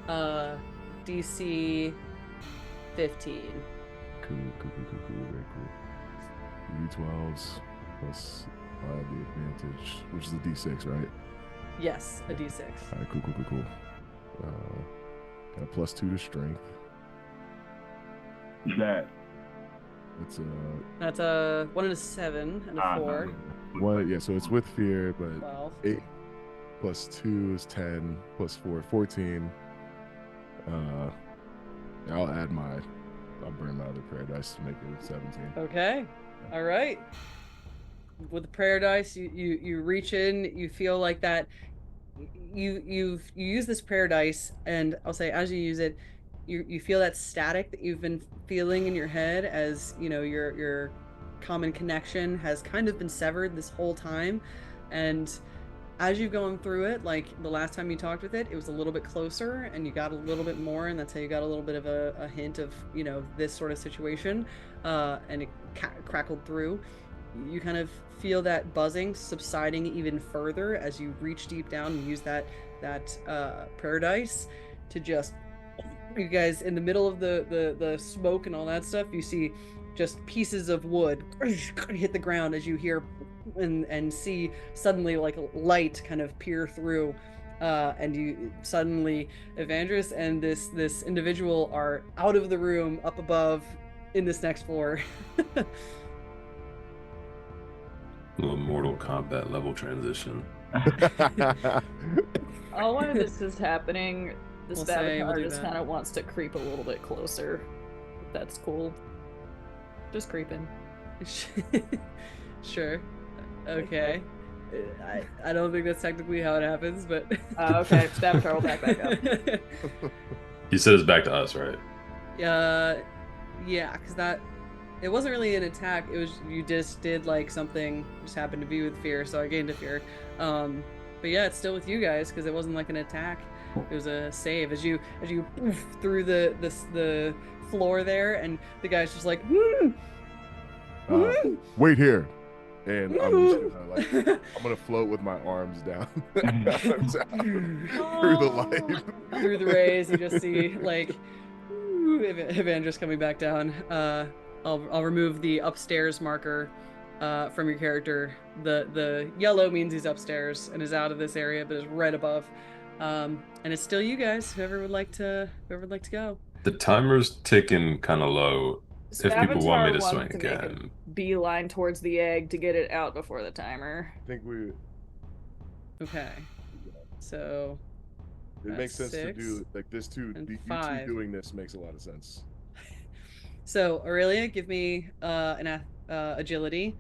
DC 15. Cool. Very cool. D12s plus the advantage, which is a D6, right? Yes, a D6. All right, cool. Got a +2 to strength. Is that That's a 1 and a 7 and a 4. One, yeah, so it's with fear, but 12. 8 plus 2 is 10 plus 4 14. I'll burn my other prayer dice to make it 17. Okay. All right. With the prayer dice, you reach in, you feel like that you use this prayer dice, and I'll say as you use it, you feel that static that you've been feeling in your head as, you know, your common connection has kind of been severed this whole time. And as you've gone through it, like the last time you talked with it, it was a little bit closer and you got a little bit more, and that's how you got a little bit of a hint of, you know, this sort of situation, and it crackled through. You kind of feel that buzzing subsiding even further as you reach deep down and use that prayer dice to just, you guys, in the middle of the smoke and all that stuff, you see just pieces of wood hit the ground as you hear and see suddenly like a light kind of peer through, and you suddenly, Evandris and this individual are out of the room up above in this next floor. A little Mortal Kombat level transition. All while this is happening, this We'll say we'll Daggerheart do just that. kind of wants to creep a little bit closer. That's cool. Just creeping. Sure. Okay. I don't think that's technically how it happens, but Okay, Daggerheart will back up. He said it's back to us, right? yeah, because that it wasn't really an attack. It was, you just did like something, just happened to be with fear, so I gained a fear. But yeah, it's still with you guys because it wasn't like an attack. It was a save as you poof through the floor there, and the guy's just like, Wait here. And I'm just I'm gonna float with my arms down through the light. Through the rays, you just see like Evandris coming back down. I'll remove the upstairs marker from your character. The yellow means he's upstairs and is out of this area, but is right above. And it's still you guys. Whoever would like to go. The timer's ticking kind of low. If people want me to swing make again. a beeline towards the egg to get it out before the timer. I think Okay. So it makes sense to 6 do like this too. and You 5. two doing this makes a lot of sense. So Aurelia, give me an agility,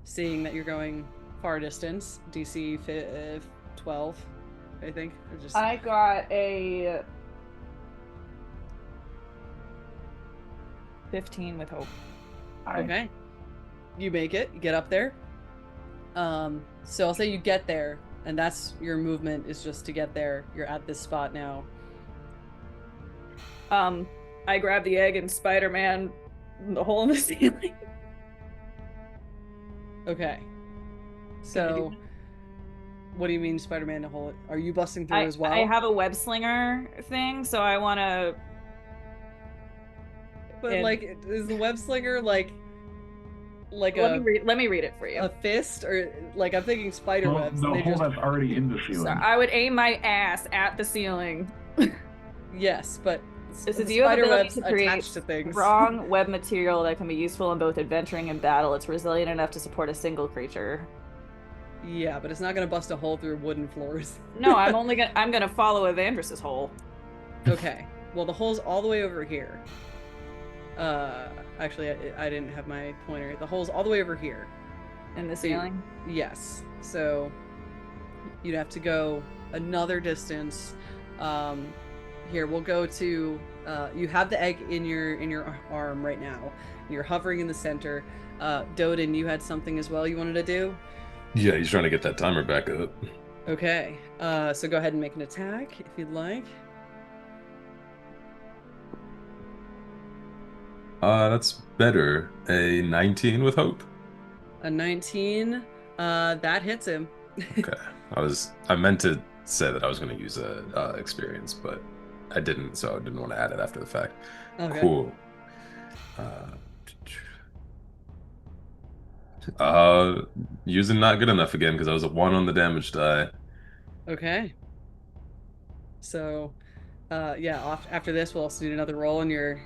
seeing that you're going far distance. DC 12, I think. Or just... I got a 15 with hope. Okay. You make it. You get up there. So I'll say you get there, And that's your movement is just to get there. You're at this spot now. I grab the egg and Spider-Man the hole in the ceiling. Okay. So, what do you mean, Spider-Man to hold it? Are you busting through as well? I have a web slinger thing, so I want to. But like, is the web slinger like let me read it for you. A fist, or like I'm thinking spider webs? The hole that's already in the ceiling. So I would aim my ass at the ceiling. Yes, but this is you have spider ability webs to create attached to things. Strong web material that can be useful in both adventuring and battle. It's resilient enough to support a single creature. Yeah, but it's not gonna bust a hole through wooden floors. No, I'm gonna follow Evandris' hole. Okay. Well, the hole's all the way over here. Actually, I didn't have my pointer. The hole's all the way over here. In the ceiling? Yes. So you'd have to go another distance. Here, we'll go to. You have the egg in your arm right now. You're hovering in the center. Døden, you had something as well you wanted to do? Yeah, he's trying to get that timer back up. Okay. So go ahead and make an attack if you'd like. That's better. A 19 with hope. A 19. That hits him. Okay. I meant to say that I was going to use a experience, but I didn't, so I didn't want to add it after the fact. Okay. Cool. Using not good enough again because I was a 1 on the damage die. Okay. So, yeah. After this, we'll also do another roll in your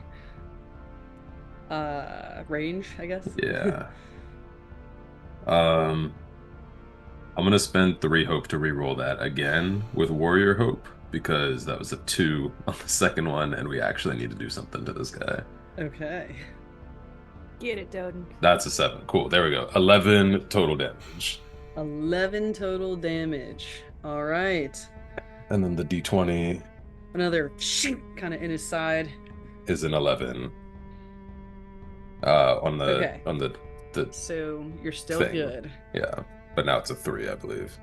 range, I guess. Yeah. I'm gonna spend 3 hope to reroll that again with warrior hope because that was a 2 on the second one, and we actually need to do something to this guy. Okay. Get it, Døden. That's a 7. Cool. There we go. 11 total damage. 11 total damage. All right. And then the D20 Another kind of in his side. is an 11. On the So you're still thing. good. Yeah, but now it's a 3, I believe.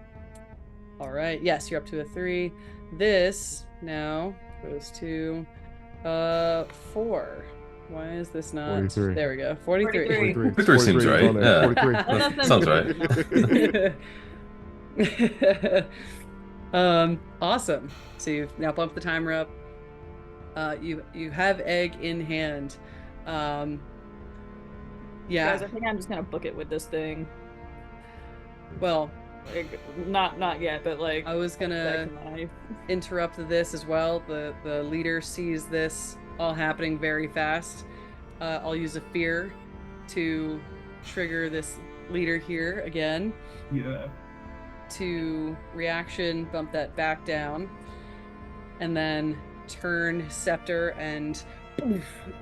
All right. Yes, you're up to a 3. This now goes to 4. Why is this not? 43. There we go. 43. 43 seems right. Yeah. 43. Sounds right. Awesome. So you've now bumped the timer up. You have egg in hand. Yeah. Guys, I think I'm just gonna book it with this thing. Well, Like, not yet, but like I was gonna interrupt this as well. The leader sees this all happening very fast. I'll use a fear to trigger this leader here again. Yeah. To reaction, bump that back down, and then turn scepter and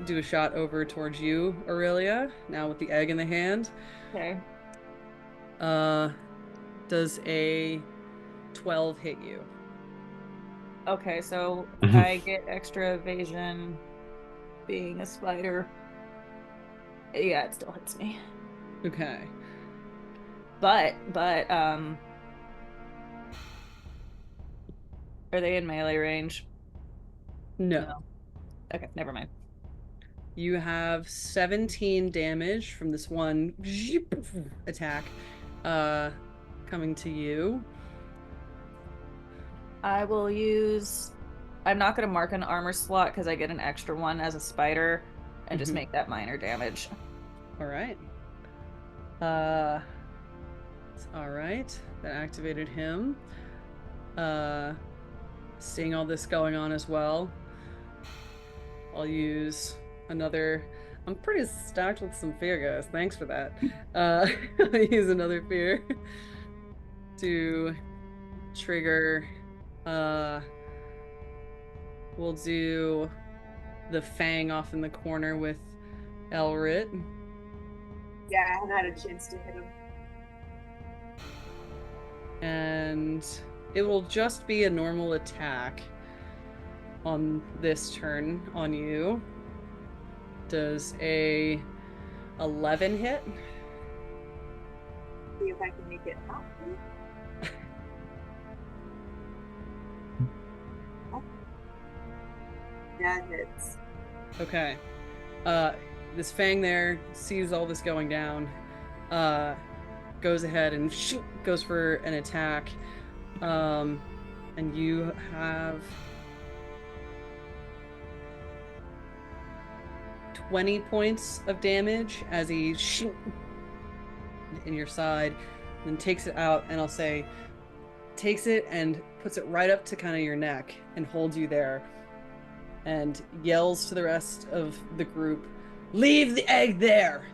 do a shot over towards you, Aurelia. Now with the egg in the hand. Okay. Does a 12 hit you? Okay, so I get extra evasion being a spider. Yeah, it still hits me. Okay. But are they in melee range? No. Okay, never mind. You have 17 damage from this one attack coming to you. I will use... I'm not going to mark an armor slot because I get an extra one as a spider and just make that minor damage. All right. All right. That activated him. Seeing all this going on as well, I'll use another... I'm pretty stacked with some fear, guys. Thanks for that. I'll use another fear to trigger... we'll do the fang off in the corner with Elret. Yeah, I haven't had a chance to hit him. And it will just be a normal attack on this turn on you. Does a 11 hit? See if I can make it happen. Yeah, it hits. Okay. This Fang there sees all this going down, goes ahead and goes for an attack. And you have 20 points of damage as he in your side, then takes it out, and I'll say takes it and puts it right up to kind of your neck and holds you there and yells to the rest of the group, "Leave the egg there!"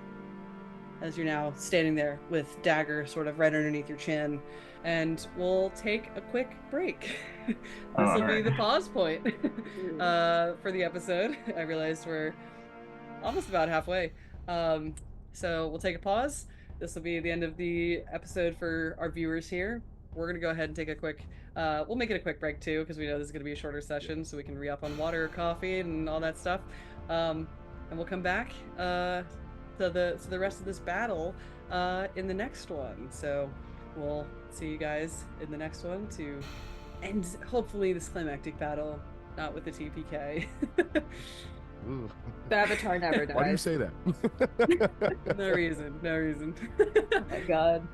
As you're now standing there with dagger sort of right underneath your chin. And we'll take a quick break. This will be the pause point for the episode. I realized we're almost about halfway. So we'll take a pause. This will be the end of the episode for our viewers here. We're going to go ahead and take a quick, we'll make it a quick break too, because we know this is going to be a shorter session, so we can re-up on water, coffee, and all that stuff. And we'll come back to the rest of this battle in the next one. So we'll see you guys in the next one to end, hopefully, this climactic battle, not with the TPK. Ooh. The Avatar never dies. Why do you say that? No reason. Oh my god.